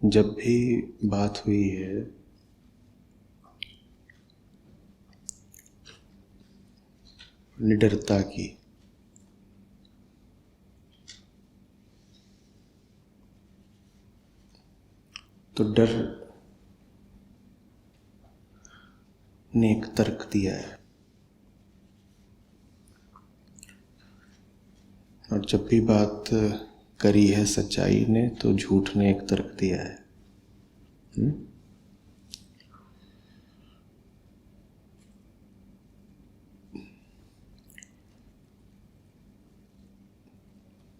जब भी बात हुई है निडरता की, तो डर ने एक तर्क दिया है, और जब भी बात करी है सच्चाई ने तो झूठ ने एक तर्क दिया है।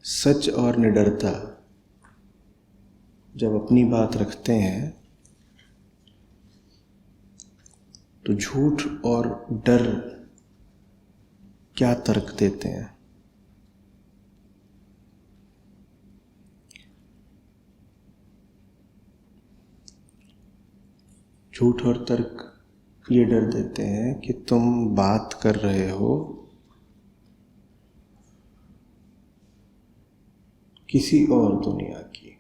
सच और निडरता जब अपनी बात रखते हैं तो झूठ और डर क्या तर्क देते हैं। झूठ और तर्क ये डर देते हैं कि तुम बात कर रहे हो किसी और दुनिया की,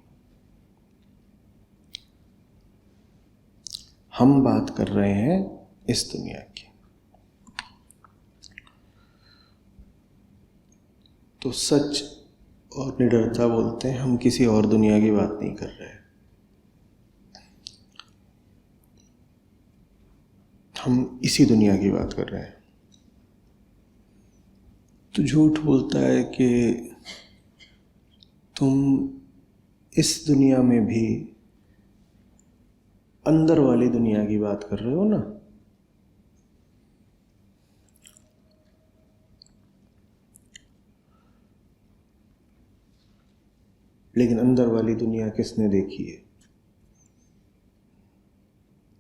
हम बात कर रहे हैं इस दुनिया की। तो सच और निडरता बोलते हैं हम किसी और दुनिया की बात नहीं कर रहे, हम इसी दुनिया की बात कर रहे हैं। तो झूठ बोलता है कि तुम इस दुनिया में भी अंदर वाली दुनिया की बात कर रहे हो ना। लेकिन अंदर वाली दुनिया किसने देखी है?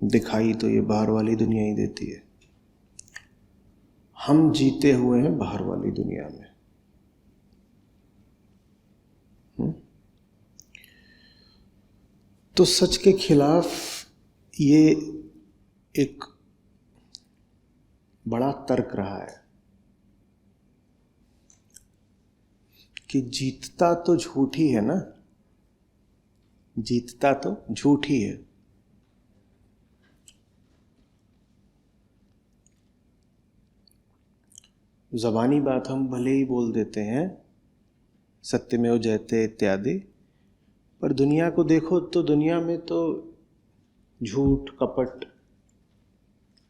दिखाई तो ये बाहर वाली दुनिया ही देती है। हम जीते हुए हैं बाहर वाली दुनिया में। तो सच के खिलाफ ये एक बड़ा तर्क रहा है कि जीतता तो झूठ ही है ना, जीतता तो झूठ ही है। ज़बानी बात हम भले ही बोल देते हैं सत्यमेव जयते इत्यादि, पर दुनिया को देखो तो दुनिया में तो झूठ, कपट,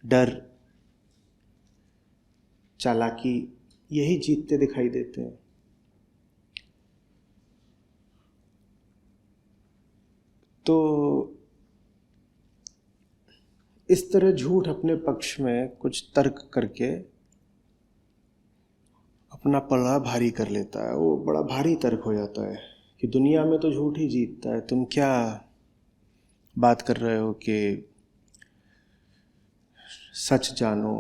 डर, चालाकी यही जीतते दिखाई देते हैं। तो इस तरह झूठ अपने पक्ष में कुछ तर्क करके अपना पल्ला भारी कर लेता है। वो बड़ा भारी तर्क हो जाता है कि दुनिया में तो झूठ ही जीतता है। तुम क्या बात कर रहे हो कि सच जानो,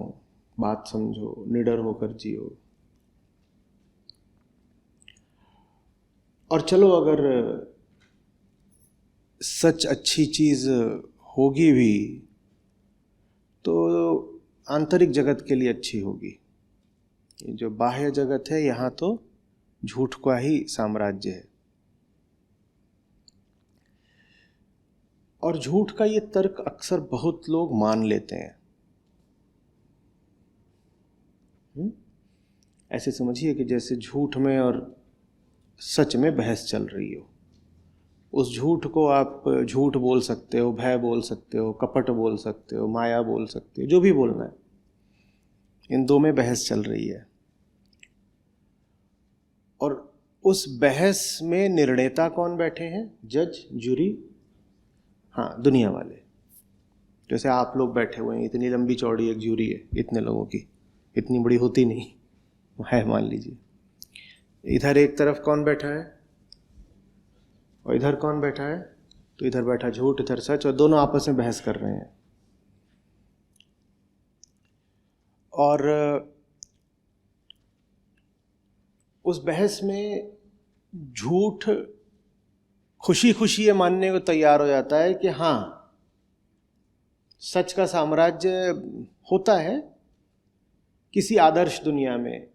बात समझो, निडर होकर जियो। और चलो अगर सच अच्छी चीज़ होगी भी तो आंतरिक जगत के लिए अच्छी होगी। जो बाह्य जगत है यहाँ तो झूठ का ही साम्राज्य है। और झूठ का ये तर्क अक्सर बहुत लोग मान लेते हैं। ऐसे समझिए कि जैसे झूठ में और सच में बहस चल रही हो। उस झूठ को आप झूठ बोल सकते हो, भय बोल सकते हो, कपट बोल सकते हो, माया बोल सकते हो, जो भी बोलना है। इन दो में बहस चल रही है और उस बहस में निर्णेता कौन बैठे हैं? जज, जूरी, हाँ, दुनिया वाले। जैसे आप लोग बैठे हुए हैं, इतनी लंबी चौड़ी एक जूरी है, इतने लोगों की, इतनी बड़ी होती नहीं है, मान लीजिए। इधर एक तरफ कौन बैठा है और इधर कौन बैठा है? तो इधर बैठा झूठ, इधर सच, और दोनों आपस में बहस कर रहे हैं। और उस बहस में झूठ खुशी खुशी ये मानने को तैयार हो जाता है कि हाँ, सच का साम्राज्य होता है किसी आदर्श दुनिया में,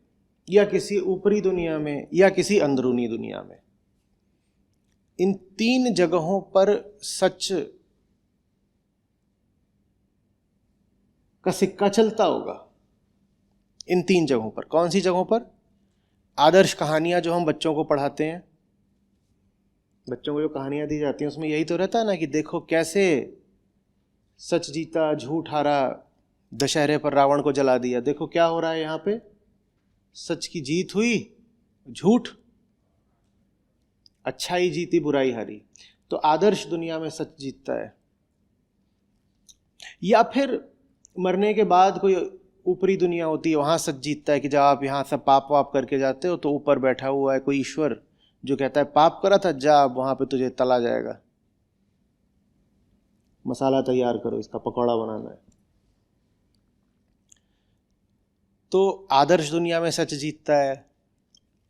या किसी ऊपरी दुनिया में, या किसी अंदरूनी दुनिया में। इन 3 जगहों पर सच का सिक्का चलता होगा। इन 3 जगहों पर, कौन सी जगहों पर? आदर्श कहानियां जो हम बच्चों को पढ़ाते हैं, बच्चों को जो कहानियां दी जाती हैं उसमें यही तो रहता है ना कि देखो कैसे सच जीता, झूठ हारा, दशहरे पर रावण को जला दिया। देखो क्या हो रहा है यहाँ पे, सच की जीत हुई, झूठ, अच्छाई जीती, बुराई हारी। तो आदर्श दुनिया में सच जीतता है। या फिर मरने के बाद कोई ऊपरी दुनिया होती है, वहां सच जीतता है कि जब आप यहाँ सब पाप वाप करके जाते हो तो ऊपर बैठा हुआ है कोई ईश्वर जो कहता है पाप करा था, जा वहां पे तुझे तला जाएगा, मसाला तैयार करो, इसका पकौड़ा बनाना है। तो आदर्श दुनिया में सच जीतता है,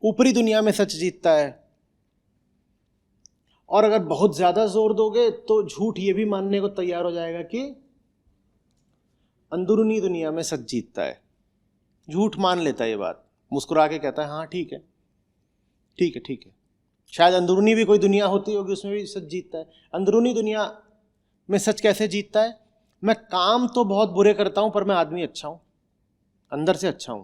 ऊपरी दुनिया में सच जीतता है। और अगर बहुत ज्यादा जोर दोगे तो झूठ ये भी मानने को तैयार हो जाएगा कि अंदरूनी दुनिया में सच जीतता है। झूठ मान लेता है ये बात, मुस्कुरा के कहता है हाँ ठीक है ठीक है ठीक है। शायद अंदरूनी भी कोई दुनिया होती होगी, उसमें भी सच जीतता है। अंदरूनी दुनिया में सच कैसे जीतता है? मैं काम तो बहुत बुरे करता हूं पर मैं आदमी अच्छा हूं, अंदर से अच्छा हूं।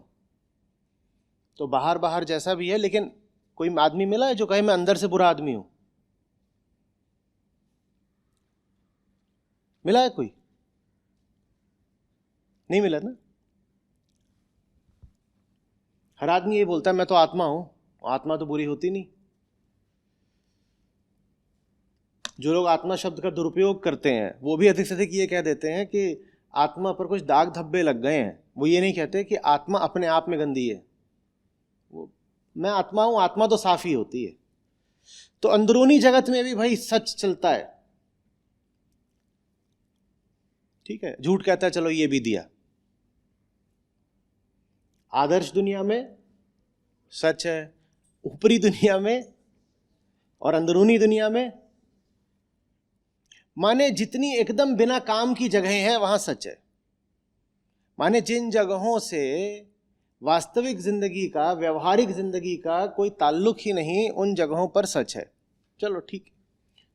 तो बाहर बाहर जैसा भी है, लेकिन कोई आदमी मिला है जो कहे मैं अंदर से बुरा आदमी हूं? मिला है कोई? नहीं मिला ना। हर आदमी ये बोलता है मैं तो आत्मा हूं, आत्मा तो बुरी होती नहीं। जो लोग आत्मा शब्द का दुरुपयोग करते हैं वो भी अधिक से अधिक ये कह देते हैं कि आत्मा पर कुछ दाग धब्बे लग गए हैं। वो ये नहीं कहते कि आत्मा अपने आप में गंदी है। वो मैं आत्मा हूं, आत्मा तो साफ ही होती है। तो अंदरूनी जगत में भी भाई सच चलता है, ठीक है। झूठ कहता है चलो ये भी दिया। आदर्श दुनिया में सच है, ऊपरी दुनिया में और अंदरूनी दुनिया में, माने जितनी एकदम बिना काम की जगहें हैं वहां सच है। माने जिन जगहों से वास्तविक जिंदगी का, व्यवहारिक जिंदगी का कोई ताल्लुक ही नहीं, उन जगहों पर सच है। चलो ठीक है।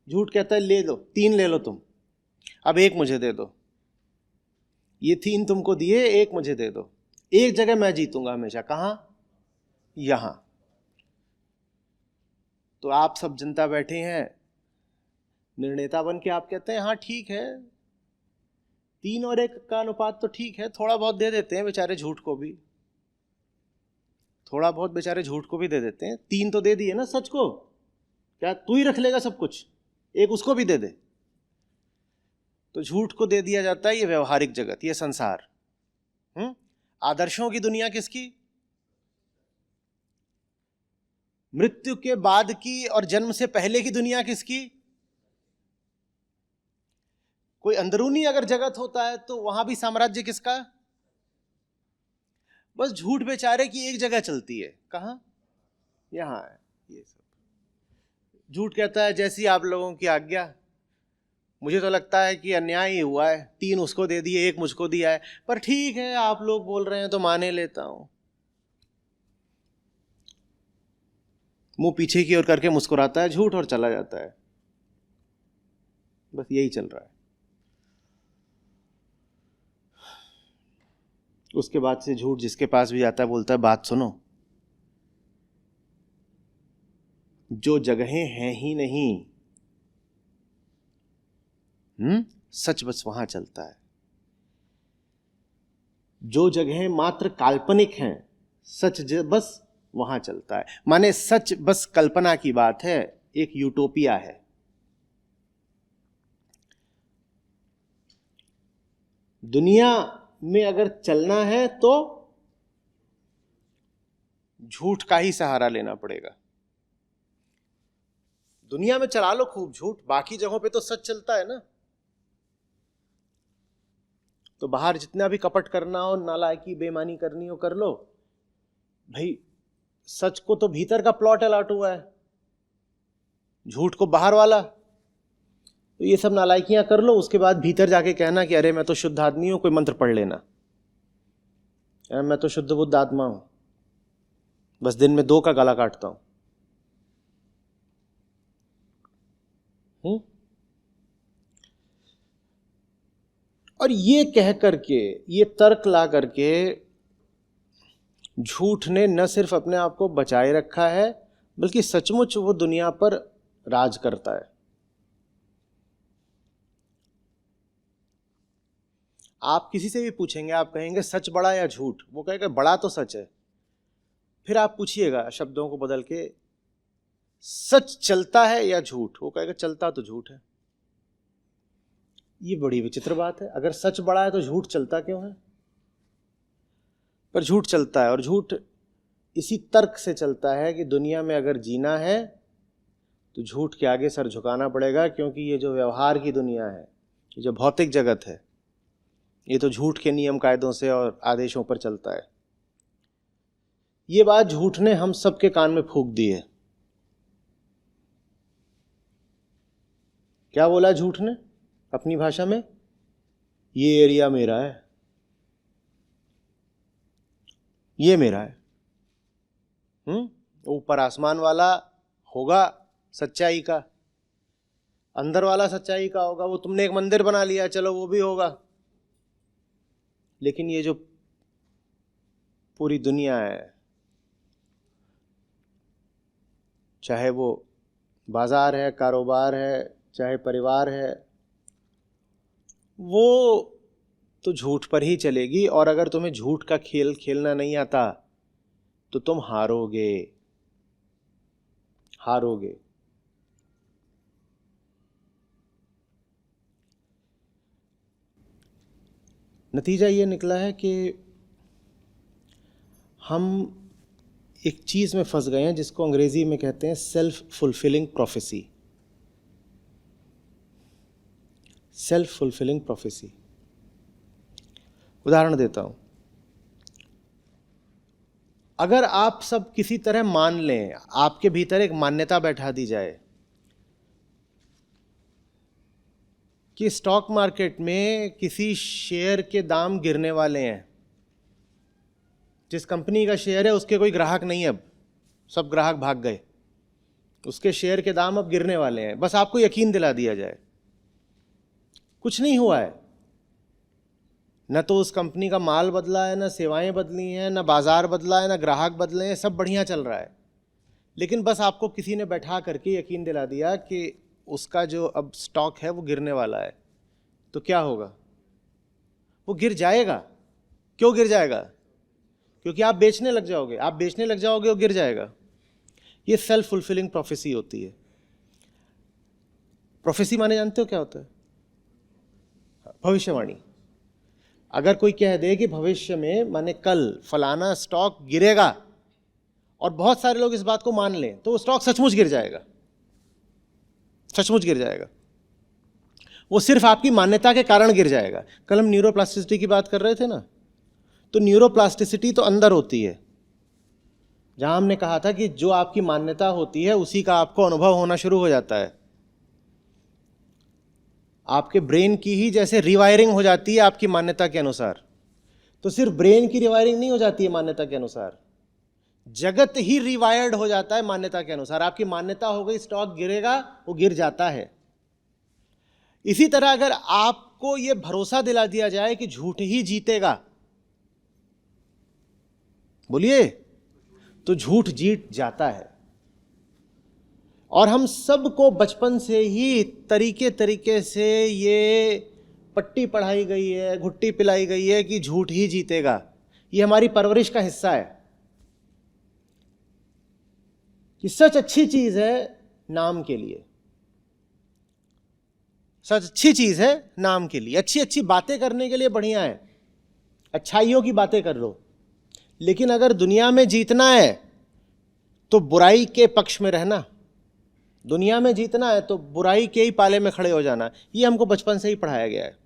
झूठ कहता है ले लो, 3 ले लो तुम, अब 1 मुझे दे दो। ये 3 तुमको दिए, 1 मुझे दे दो। एक जगह मैं जीतूंगा हमेशा, कहां? यहां। तो आप सब जनता बैठे हैं, निर्णेता बन के आप कहते हैं हाँ ठीक है, 3 और 1 का अनुपात तो ठीक है, थोड़ा बहुत दे देते हैं बेचारे झूठ को भी, थोड़ा बहुत बेचारे झूठ को भी दे देते हैं। 3 तो दे दिए ना सच को, क्या तू ही रख लेगा सब कुछ? 1 उसको भी दे दे। तो झूठ को दे दिया जाता है ये व्यवहारिक जगत, ये संसार। आदर्शों की दुनिया किसकी? मृत्यु के बाद की और जन्म से पहले की दुनिया किसकी? कोई अंदरूनी अगर जगत होता है तो वहां भी साम्राज्य किसका? बस झूठ बेचारे की एक जगह चलती है, कहां? यहां है। ये सब झूठ कहता है जैसी आप लोगों की आज्ञा, मुझे तो लगता है कि अन्याय ही हुआ है, 3 उसको दे दिए, 1 मुझको दिया है, पर ठीक है आप लोग बोल रहे हैं तो माने लेता हूं। मुंह पीछे की ओर करके मुस्कुराता है झूठ और चला जाता है। बस यही चल रहा है। उसके बाद से झूठ जिसके पास भी जाता है बोलता है बात सुनो, जो जगहें हैं ही नहीं, सच बस वहां चलता है। जो जगहें मात्र काल्पनिक हैं, सच बस वहां चलता है। माने सच बस कल्पना की बात है, एक यूटोपिया है। दुनिया में अगर चलना है तो झूठ का ही सहारा लेना पड़ेगा। दुनिया में चला लो खूब झूठ, बाकी जगहों पे तो सच चलता है ना। तो बाहर जितना भी कपट करना हो, नालायकी बेईमानी करनी हो कर लो भाई, सच को तो भीतर का प्लॉट अलॉट हुआ है, झूठ को बाहर वाला। तो ये सब नालायकियां कर लो, उसके बाद भीतर जाके कहना कि अरे मैं तो शुद्ध आदमी हूं, कोई मंत्र पढ़ लेना, मैं तो शुद्ध बुद्ध आत्मा हूं, बस दिन में 2 का गला काटता हूं। हम्म? और ये कह करके, ये तर्क ला करके झूठ ने न सिर्फ अपने आप को बचाए रखा है, बल्कि सचमुच वो दुनिया पर राज करता है। आप किसी से भी पूछेंगे, आप कहेंगे सच बड़ा या झूठ, वो कहेगा बड़ा तो सच है। फिर आप पूछिएगा शब्दों को बदल के, सच चलता है या झूठ, वो कहेगा चलता तो झूठ है। ये बड़ी विचित्र बात है। अगर सच बड़ा है तो झूठ चलता क्यों है? पर झूठ चलता है, और झूठ इसी तर्क से चलता है कि दुनिया में अगर जीना है तो झूठ के आगे सर झुकाना पड़ेगा, क्योंकि ये जो व्यवहार की दुनिया है, ये जो भौतिक जगत है, ये तो झूठ के नियम कायदों से और आदेशों पर चलता है। ये बात झूठ ने हम सबके कान में फूंक दी है। क्या बोला झूठ ने अपनी भाषा में? ये एरिया मेरा है, ये मेरा है। ऊपर आसमान वाला होगा सच्चाई का, अंदर वाला सच्चाई का होगा। वो तुमने एक मंदिर बना लिया, चलो वो भी होगा। लेकिन ये जो पूरी दुनिया है, चाहे वो बाजार है, कारोबार है, चाहे परिवार है, वो तो झूठ पर ही चलेगी। और अगर तुम्हें झूठ का खेल खेलना नहीं आता तो तुम हारोगे, हारोगे। नतीजा ये निकला है कि हम एक चीज में फंस गए हैं जिसको अंग्रेजी में कहते हैं self fulfilling prophecy. Self fulfilling prophecy. उदाहरण देता हूं। अगर आप सब किसी तरह मान लें, आपके भीतर एक मान्यता बैठा दी जाए कि स्टॉक मार्केट में किसी शेयर के दाम गिरने वाले हैं, जिस कंपनी का शेयर है उसके कोई ग्राहक नहीं, अब सब ग्राहक भाग गए, उसके शेयर के दाम अब गिरने वाले हैं, बस आपको यकीन दिला दिया जाए। कुछ नहीं हुआ है, न तो उस कंपनी का माल बदला है, न सेवाएं बदली हैं, न बाजार बदला है, न ग्राहक बदले हैं, सब बढ़िया चल रहा है। लेकिन बस आपको किसी ने बैठा करके यकीन दिला दिया कि उसका जो अब स्टॉक है वो गिरने वाला है, तो क्या होगा? वो गिर जाएगा। क्यों गिर जाएगा? क्योंकि आप बेचने लग जाओगे, आप बेचने लग जाओगे, वो गिर जाएगा। ये सेल्फ फुलफिलिंग प्रोफेसी होती है। प्रोफेसी माने जानते हो क्या होता है? भविष्यवाणी। अगर कोई कह दे कि भविष्य में माने कल फलाना स्टॉक गिरेगा, और बहुत सारे लोग इस बात को मान लें, तो वो स्टॉक सचमुच गिर जाएगा, सचमुच गिर जाएगा। वो सिर्फ आपकी मान्यता के कारण गिर जाएगा। कल हम न्यूरोप्लास्टिसिटी की बात कर रहे थे ना, तो न्यूरोप्लास्टिसिटी तो अंदर होती है, जहां हमने कहा था कि जो आपकी मान्यता होती है उसी का आपको अनुभव होना शुरू हो जाता है। आपके ब्रेन की ही जैसे रिवायरिंग हो जाती है आपकी मान्यता के अनुसार। तो सिर्फ ब्रेन की रिवायरिंग नहीं हो जाती है मान्यता के अनुसार, जगत ही रिवायर्ड हो जाता है मान्यता के अनुसार। आपकी मान्यता हो गई स्टॉक गिरेगा, वो गिर जाता है। इसी तरह अगर आपको यह भरोसा दिला दिया जाए कि झूठ ही जीतेगा, बोलिए, तो झूठ जीत जाता है। और हम सबको बचपन से ही तरीके तरीके से ये पट्टी पढ़ाई गई है, घुट्टी पिलाई गई है कि झूठ ही जीतेगा। ये हमारी परवरिश का हिस्सा है कि सच अच्छी चीज है नाम के लिए, सच अच्छी चीज है नाम के लिए, अच्छी अच्छी बातें करने के लिए बढ़िया है, अच्छाइयों की बातें कर लो। लेकिन अगर दुनिया में जीतना है तो बुराई के पक्ष में रहना, दुनिया में जीतना है तो बुराई के ही पाले में खड़े हो जाना। ये हमको बचपन से ही पढ़ाया गया है,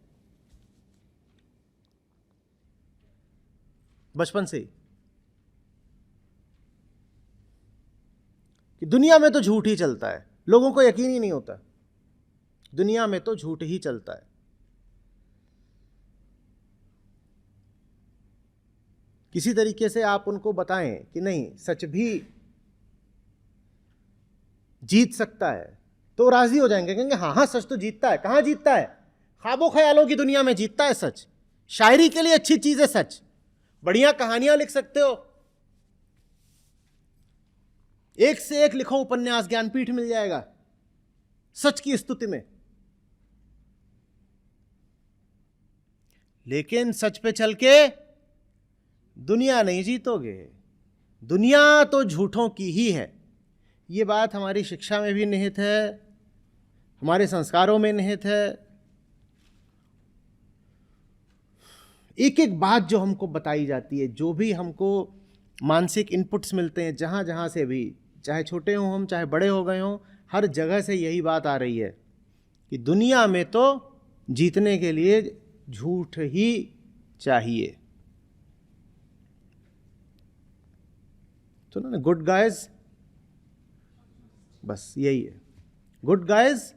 बचपन से ही, कि दुनिया में तो झूठ ही चलता है। लोगों को यकीन ही नहीं होता, दुनिया में तो झूठ ही चलता है। किसी तरीके से आप उनको बताएं कि नहीं, सच भी जीत सकता है, तो राजी हो जाएंगे, कहेंगे हाँ हाँ सच तो जीतता है। कहाँ जीतता है? ख्वाबों ख्यालों की दुनिया में जीतता है सच। शायरी के लिए अच्छी चीज है सच, बढ़िया कहानियां लिख सकते हो, एक से एक लिखो उपन्यास, ज्ञानपीठ मिल जाएगा सच की स्तुति में। लेकिन सच पे चल के दुनिया नहीं जीतोगे, दुनिया तो झूठों की ही है। ये बात हमारी शिक्षा में भी निहित है, हमारे संस्कारों में निहित है। एक एक बात जो हमको बताई जाती है, जो भी हमको मानसिक इनपुट्स मिलते हैं जहाँ जहाँ से भी, चाहे छोटे हों हम चाहे बड़े हो गए हों, हर जगह से यही बात आ रही है कि दुनिया में तो जीतने के लिए झूठ ही चाहिए। तो ना गुड गाइज, बस यही है गुड गाइज।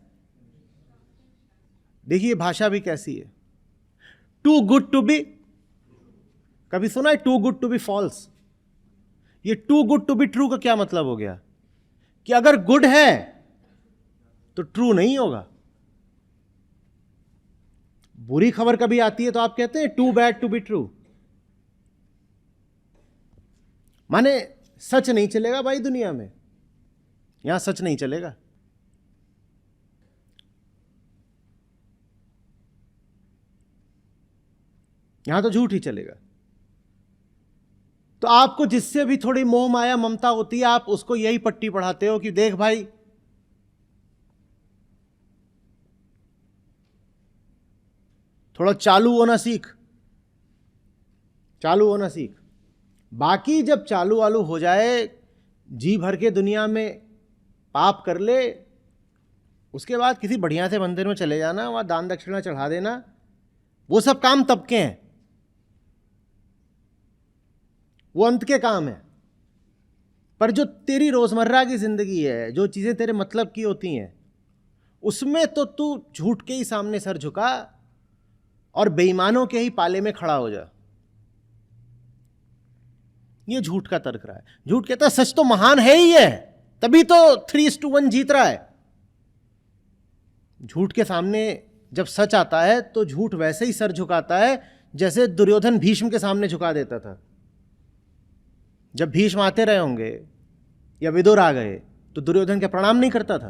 देखिए भाषा भी कैसी है, टू गुड टू बी, कभी सुना है too good to be false? ये too good to be true का क्या मतलब हो गया कि अगर गुड है तो ट्रू नहीं होगा। बुरी खबर कभी आती है तो आप कहते हैं too bad to be true, माने सच नहीं चलेगा भाई दुनिया में, यहां सच नहीं चलेगा। यहां तो झूठ ही चलेगा। तो आपको जिससे भी थोड़ी मोह माया ममता होती है, आप उसको यही पट्टी पढ़ाते हो कि देख भाई थोड़ा चालू होना सीख, चालू होना सीख। बाकी जब चालू वालू हो जाए, जी भर के दुनिया में पाप कर ले, उसके बाद किसी बढ़िया से मंदिर में चले जाना, वहां दान दक्षिणा चढ़ा देना, वो सब काम तब के हैं, वो अंत के काम है। पर जो तेरी रोजमर्रा की जिंदगी है, जो चीजें तेरे मतलब की होती हैं, उसमें तो तू झूठ के ही सामने सर झुका और बेईमानों के ही पाले में खड़ा हो जा। ये झूठ का तर्क रहा है। झूठ कहता है सच तो महान है ही है, तभी तो 3:1 जीत रहा है। झूठ के सामने जब सच आता है तो झूठ वैसे ही सर झुकाता है जैसे दुर्योधन भीष्म के सामने झुका देता था। जब भीष्म आते रहे होंगे या विदुर आ गए तो दुर्योधन के प्रणाम नहीं करता था,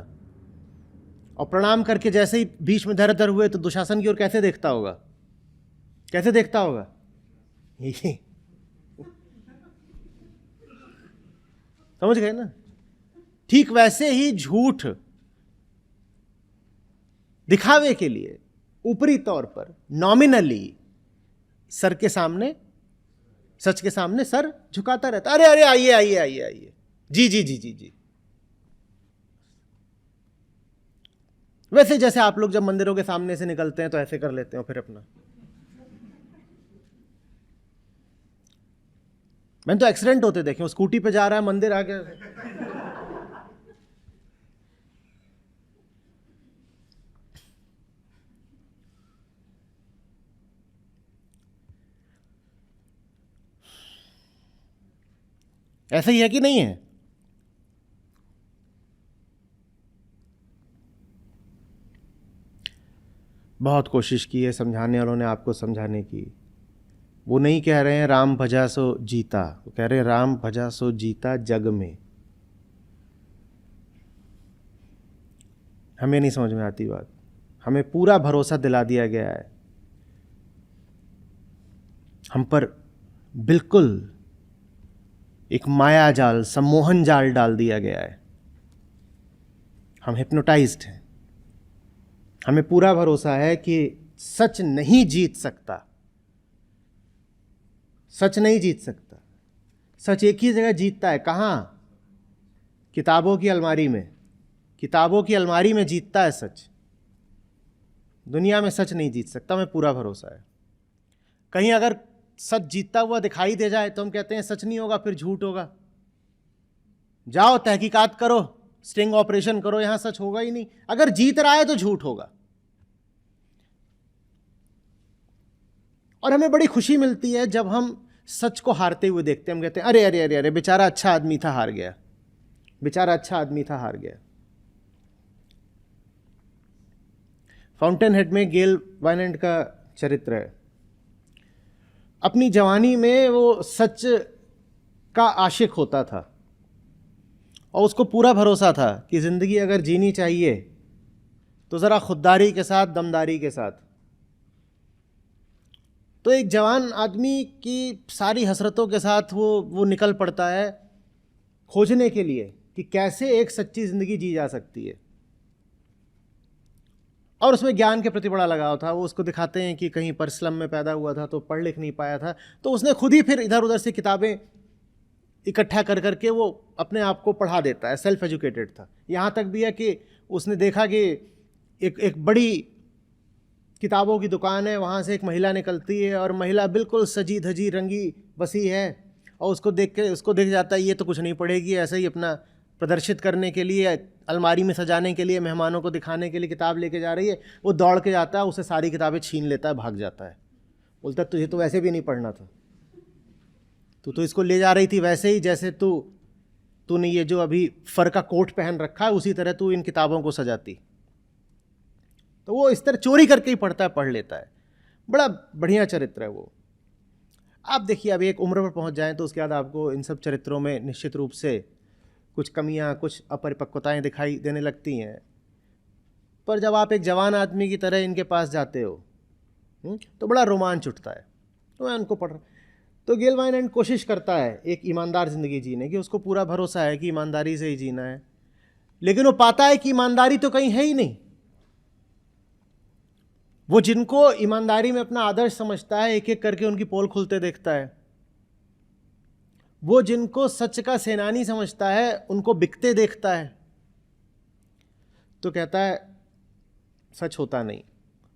और प्रणाम करके जैसे ही भीष्म धर धर हुए तो दुशासन की ओर कैसे देखता होगा, कैसे देखता होगा? समझ गए ना? ठीक वैसे ही झूठ दिखावे के लिए ऊपरी तौर पर नॉमिनली सर के सामने, सच के सामने सर झुकाता रहता। अरे अरे आइए आइए आइए आइए, जी जी जी जी जी। वैसे जैसे आप लोग जब मंदिरों के सामने से निकलते हैं तो ऐसे कर लेते हो फिर अपना। मैंने तो एक्सीडेंट होते देखे, वो स्कूटी पे जा रहा है, मंदिर आ गया। ऐसा ही है कि नहीं है? बहुत कोशिश की है समझाने वालों ने आपको समझाने की। वो नहीं कह रहे हैं राम भजा सो जीता, वो कह रहे हैं राम भजा सो जीता जग में। हमें नहीं समझ में आती बात। हमें पूरा भरोसा दिला दिया गया है, हम पर बिल्कुल एक माया जाल, सम्मोहन जाल डाल दिया गया है। हम हिप्नोटाइज्ड हैं। हमें पूरा भरोसा है कि सच नहीं जीत सकता, सच नहीं जीत सकता। सच एक ही जगह जीतता है। कहाँ? किताबों की अलमारी में। किताबों की अलमारी में जीतता है सच। दुनिया में सच नहीं जीत सकता, हमें पूरा भरोसा है। कहीं अगर सच जीतता हुआ दिखाई दे जाए तो हम कहते हैं सच नहीं होगा, फिर झूठ होगा। जाओ तहकीकात करो, स्टिंग ऑपरेशन करो, यहां सच होगा ही नहीं। अगर जीत रहा है तो झूठ होगा। और हमें बड़ी खुशी मिलती है जब हम सच को हारते हुए देखते हैं। हम कहते हैं अरे अरे अरे अरे, बेचारा अच्छा आदमी था हार गया, बेचारा अच्छा आदमी था हार गया। फाउंटेन हेड में गेल वाइनेंट का चरित्र है। अपनी जवानी में वो सच का आशिक होता था और उसको पूरा भरोसा था कि ज़िंदगी अगर जीनी चाहिए तो ज़रा खुददारी के साथ, दमदारी के साथ। तो एक जवान आदमी की सारी हसरतों के साथ वो निकल पड़ता है खोजने के लिए कि कैसे एक सच्ची ज़िंदगी जी जा सकती है। और उसमें ज्ञान के प्रति बड़ा लगाव था। वो उसको दिखाते हैं कि कहीं पर स्लम में पैदा हुआ था तो पढ़ लिख नहीं पाया था, तो उसने खुद ही फिर इधर उधर से किताबें इकट्ठा कर करके वो अपने आप को पढ़ा देता है। सेल्फ एजुकेटेड था। यहाँ तक भी है कि उसने देखा कि एक बड़ी किताबों की दुकान है, वहाँ से एक महिला निकलती है और महिला बिल्कुल सजी धजी रंगी बसी है और उसको देख जाता है ये तो कुछ नहीं पढ़ेगी, ऐसे ही अपना प्रदर्शित करने के लिए, अलमारी में सजाने के लिए, मेहमानों को दिखाने के लिए किताब लेके जा रही है। वो दौड़ के जाता है, उसे सारी किताबें छीन लेता है, भाग जाता है। बोलता है तुझे तो वैसे भी नहीं पढ़ना था, तू तो इसको ले जा रही थी वैसे ही जैसे तूने ये जो अभी फर का कोट पहन रखा है उसी तरह तू इन किताबों को सजाती। तो वो इस तरह चोरी करके ही पढ़ता है, पढ़ लेता है। बड़ा बढ़िया चरित्र है वो। आप देखिए अभी एक उम्र पर पहुंच जाएं तो उसके बाद आपको इन सब चरित्रों में निश्चित रूप से कुछ कमियां, कुछ अपरिपक्वताएं दिखाई देने लगती हैं। पर जब आप एक जवान आदमी की तरह इनके पास जाते हो तो बड़ा रोमांच उठता है। तो मैं उनको पढ़ रहा। तो गेल वाइनेंट कोशिश करता है एक ईमानदार ज़िंदगी जीने की, उसको पूरा भरोसा है कि ईमानदारी से ही जीना है, लेकिन वो पाता है कि ईमानदारी तो कहीं है ही नहीं। वो जिनको ईमानदारी में अपना आदर्श समझता है एक एक करके उनकी पोल खुलते देखता है। वो जिनको सच का सेनानी समझता है उनको बिकते देखता है। तो कहता है सच होता नहीं।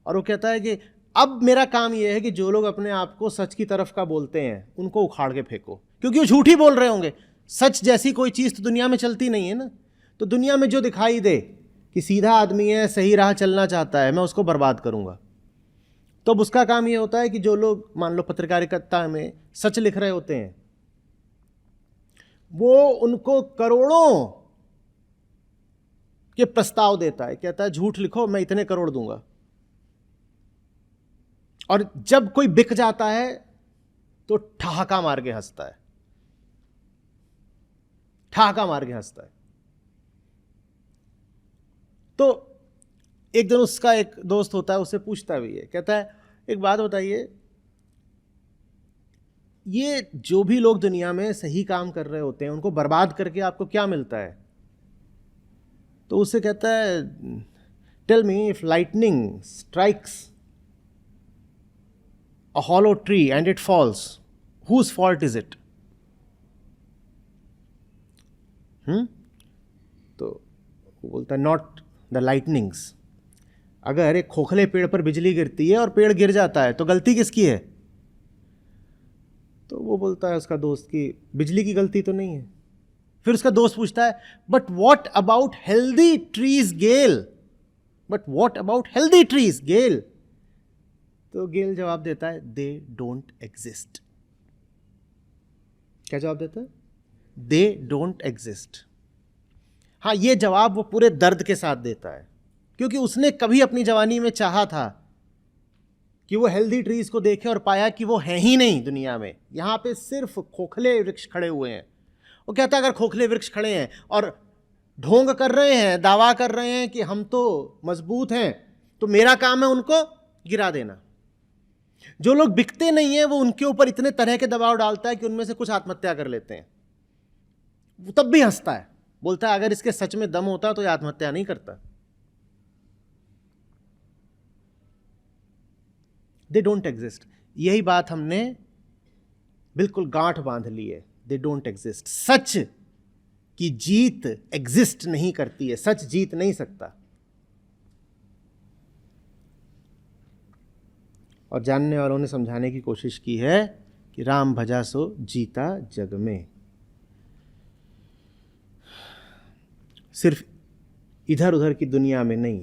और वो कहता है कि अब मेरा काम यह है कि जो लोग अपने आप को सच की तरफ का बोलते हैं उनको उखाड़ के फेंको, क्योंकि वो झूठ ही बोल रहे होंगे। सच जैसी कोई चीज़ तो दुनिया में चलती नहीं है ना। तो दुनिया में जो दिखाई दे कि सीधा आदमी है, सही राह चलना चाहता है, मैं उसको बर्बाद करूंगा। तो अब उसका काम ये होता है कि जो लोग मान लो पत्रकारिता में सच लिख रहे होते हैं वो उनको करोड़ों के प्रस्ताव देता है, कहता है झूठ लिखो मैं इतने करोड़ दूंगा। और जब कोई बिक जाता है तो ठहाका मार के हंसता है, ठहाका मार के हंसता है। तो एक दिन उसका एक दोस्त होता है, उससे पूछता भी है, कहता है एक बात बताइए, ये जो भी लोग दुनिया में सही काम कर रहे होते हैं उनको बर्बाद करके आपको क्या मिलता है? तो उससे कहता है tell me, if lightning strikes a hollow tree and it falls, whose fault is it? तो वो बोलता है नॉट द लाइटनिंग्स। अगर एक खोखले पेड़ पर बिजली गिरती है और पेड़ गिर जाता है तो गलती किसकी है? तो वो बोलता है उसका दोस्त की बिजली की गलती तो नहीं है। फिर उसका दोस्त पूछता है but what about healthy trees Gail, but what about healthy trees Gail? तो गेल जवाब देता है दे डोंट एग्जिस्ट। क्या जवाब देता है? They don't exist. हाँ, ये जवाब वो पूरे दर्द के साथ देता है, क्योंकि उसने कभी अपनी जवानी में चाहा था कि वो हेल्दी ट्रीज को देखे और पाया कि वो हैं ही नहीं दुनिया में। यहाँ पे सिर्फ खोखले वृक्ष खड़े हुए हैं। वो कहता है अगर खोखले वृक्ष खड़े हैं और ढोंग कर रहे हैं, दावा कर रहे हैं कि हम तो मजबूत हैं, तो मेरा काम है उनको गिरा देना। जो लोग बिकते नहीं हैं वो उनके ऊपर इतने तरह के दबाव डालता है कि उनमें से कुछ आत्महत्या कर लेते हैं। वो तब भी हंसता है, बोलता है अगर इसके सच में दम होता तो ये आत्महत्या नहीं करता। दे डोंट एग्जिस्ट, यही बात हमने बिल्कुल गांठ बांध ली है। दे डोंट एग्जिस्ट, सच की जीत एग्जिस्ट नहीं करती है, सच जीत नहीं सकता। और जानने वालों ने समझाने की कोशिश की है कि राम भजा सो जीता जग में। सिर्फ इधर उधर की दुनिया में नहीं,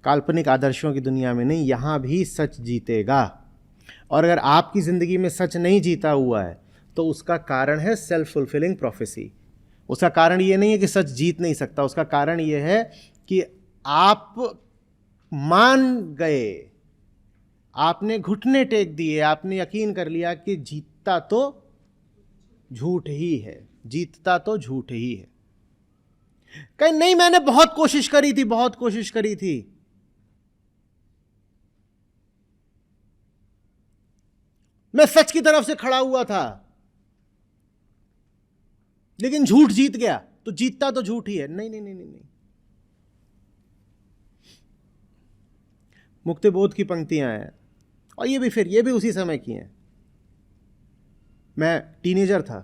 काल्पनिक आदर्शों की दुनिया में नहीं, यहाँ भी सच जीतेगा। और अगर आपकी ज़िंदगी में सच नहीं जीता हुआ है तो उसका कारण है सेल्फ फुलफिलिंग प्रोफेसी। उसका कारण ये नहीं है कि सच जीत नहीं सकता, उसका कारण ये है कि आप मान गए, आपने घुटने टेक दिए, आपने यकीन कर लिया कि जीतता तो झूठ ही है, जीतता तो झूठ ही है। कहीं नहीं, मैंने बहुत कोशिश करी थी, बहुत कोशिश करी थी। मैं सच की तरफ से खड़ा हुआ था, लेकिन झूठ जीत गया, तो जीतता तो झूठ ही है। नहीं नहीं नहीं नहीं नहीं। मुक्ति बोध की पंक्तियां हैं, और ये भी उसी समय की हैं। मैं टीनेजर था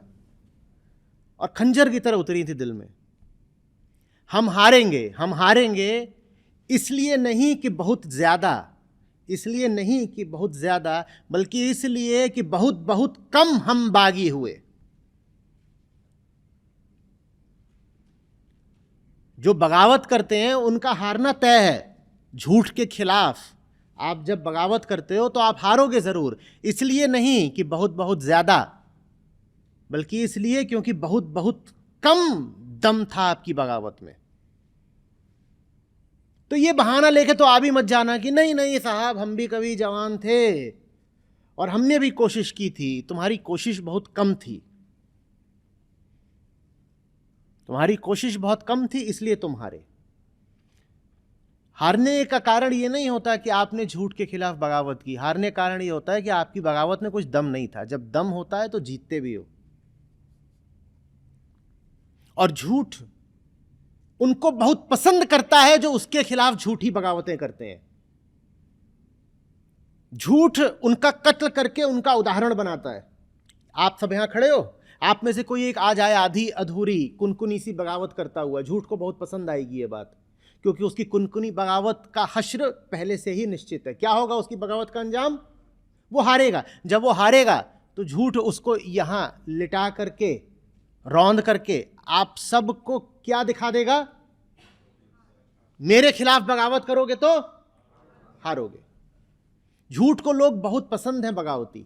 और खंजर की तरह उतरी थी दिल में। हम हारेंगे, हम हारेंगे, इसलिए नहीं कि बहुत ज्यादा, इसलिए नहीं कि बहुत ज्यादा, बल्कि इसलिए कि बहुत बहुत कम हम बागी हुए। जो बगावत करते हैं उनका हारना तय है। झूठ के खिलाफ आप जब बगावत करते हो तो आप हारोगे जरूर, इसलिए नहीं कि बहुत बहुत ज्यादा, बल्कि इसलिए क्योंकि बहुत बहुत कम दम था आपकी बगावत में। तो ये बहाना लेके तो आ भी मत जाना कि नहीं नहीं साहब, हम भी कभी जवान थे और हमने भी कोशिश की थी। तुम्हारी कोशिश बहुत कम थी, तुम्हारी कोशिश बहुत कम थी, इसलिए तुम हारे। हारने का कारण ये नहीं होता कि आपने झूठ के खिलाफ बगावत की, हारने का कारण ये होता है कि आपकी बगावत में कुछ दम नहीं था। जब दम होता है तो जीतते भी हो। और झूठ उनको बहुत पसंद करता है जो उसके खिलाफ झूठी बगावतें करते हैं। झूठ उनका कत्ल करके उनका उदाहरण बनाता है। आप सब यहां खड़े हो, आप में से कोई एक आज आए आधी अधूरी कुनकुनी सी बगावत करता हुआ, झूठ को बहुत पसंद आएगी ये बात, क्योंकि उसकी कुनकुनी बगावत का हश्र पहले से ही निश्चित है। क्या होगा उसकी बगावत का अंजाम? वो हारेगा। जब वो हारेगा तो झूठ उसको यहां लिटा करके, रौंद करके आप सबको क्या दिखा देगा? मेरे खिलाफ बगावत करोगे तो हारोगे। झूठ को लोग बहुत पसंद है बगावती।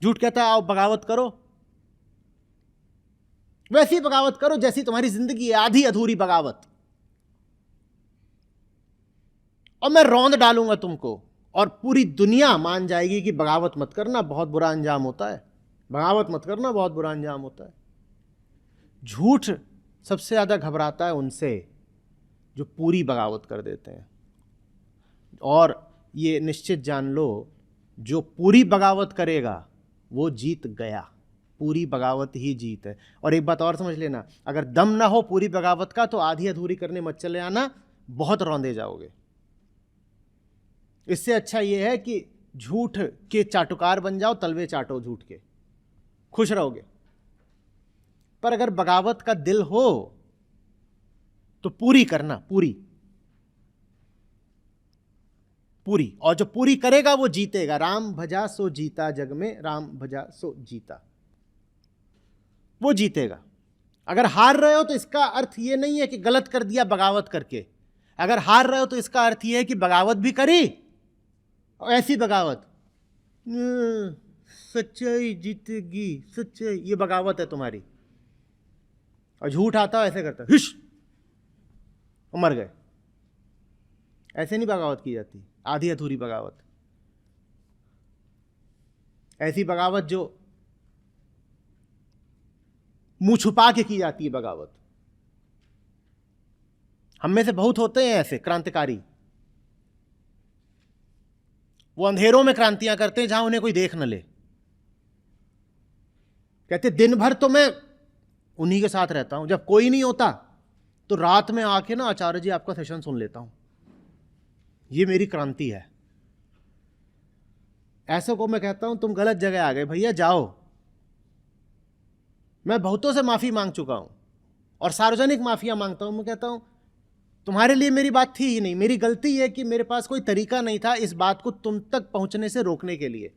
झूठ कहता है आओ बगावत करो, वैसी बगावत करो जैसी तुम्हारी जिंदगी है, आधी अधूरी बगावत, और मैं रौंद डालूंगा तुमको, और पूरी दुनिया मान जाएगी कि बगावत मत करना, बहुत बुरा अंजाम होता है, बगावत मत करना, बहुत बुरा अंजाम होता है। झूठ सबसे ज्यादा घबराता है उनसे जो पूरी बगावत कर देते हैं। और ये निश्चित जान लो, जो पूरी बगावत करेगा वो जीत गया। पूरी बगावत ही जीत है। और एक बात और समझ लेना, अगर दम ना हो पूरी बगावत का तो आधी अधूरी करने मत चले आना, बहुत रौंदे जाओगे। इससे अच्छा यह है कि झूठ के चाटुकार बन जाओ, तलवे चाटो झूठ के, खुश रहोगे। पर अगर बगावत का दिल हो तो पूरी करना, पूरी पूरी, और जो पूरी करेगा वो जीतेगा। राम भजा सो जीता जग में, राम भजा सो जीता, वो जीतेगा। अगर हार रहे हो तो इसका अर्थ ये नहीं है कि गलत कर दिया बगावत करके। अगर हार रहे हो तो इसका अर्थ ये है कि बगावत भी करी, और ऐसी बगावत, सच्चाई जीतेगी, सच्चाई, ये बगावत है तुम्हारी। और झूठ आता है ऐसे करता है, हिश, और मर गए। ऐसे नहीं बगावत की जाती, आधी अधूरी बगावत। ऐसी बगावत जो मुंह छुपा के की जाती है बगावत। हम में से बहुत होते हैं ऐसे क्रांतिकारी, वो अंधेरों में क्रांतियां करते हैं जहां उन्हें कोई देख न ले। कहते दिन भर तो मैं उन्हीं के साथ रहता हूं, जब कोई नहीं होता तो रात में आके ना आचार्य जी आपका सेशन सुन लेता हूं, ये मेरी क्रांति है। ऐसे को मैं कहता हूं तुम गलत जगह आ गए भैया, जाओ। मैं बहुतों से माफी मांग चुका हूं और सार्वजनिक माफिया मांगता हूं। मैं कहता हूं तुम्हारे लिए मेरी बात थी ही नहीं, मेरी गलती है कि मेरे पास कोई तरीका नहीं था इस बात को तुम तक पहुंचने से रोकने के लिए।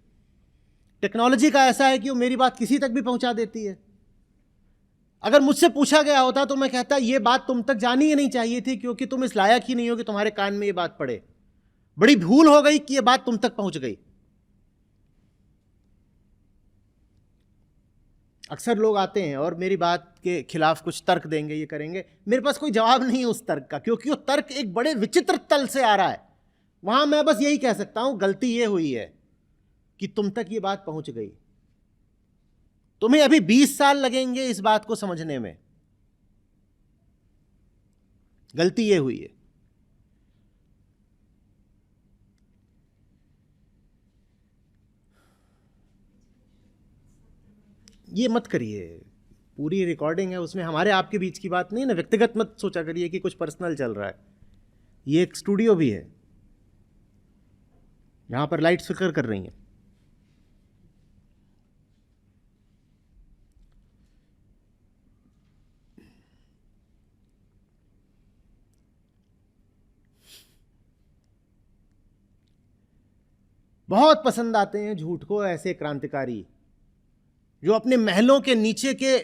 टेक्नोलॉजी का ऐसा है कि वो मेरी बात किसी तक भी पहुंचा देती है। अगर मुझसे पूछा गया होता तो मैं कहता ये बात तुम तक जानी ही नहीं चाहिए थी, क्योंकि तुम इस लायक ही नहीं हो कि तुम्हारे कान में ये बात पड़े। बड़ी भूल हो गई कि ये बात तुम तक पहुंच गई। अक्सर लोग आते हैं और मेरी बात के खिलाफ कुछ तर्क देंगे, ये करेंगे, मेरे पास कोई जवाब नहीं है उस तर्क का, क्योंकि वो तर्क एक बड़े विचित्र तल से आ रहा है। वहां मैं बस यही कह सकता हूं, गलती ये हुई है कि तुम तक ये बात पहुंच गई। तुम्हें अभी 20 साल लगेंगे इस बात को समझने में। गलती ये हुई है। ये मत करिए, पूरी रिकॉर्डिंग है, उसमें हमारे आपके बीच की बात नहीं ना, व्यक्तिगत मत सोचा करिए कि कुछ पर्सनल चल रहा है। ये एक स्टूडियो भी है, यहां पर लाइट फ्लिकर कर रही हैं। बहुत पसंद आते हैं झूठ को ऐसे क्रांतिकारी जो अपने महलों के नीचे के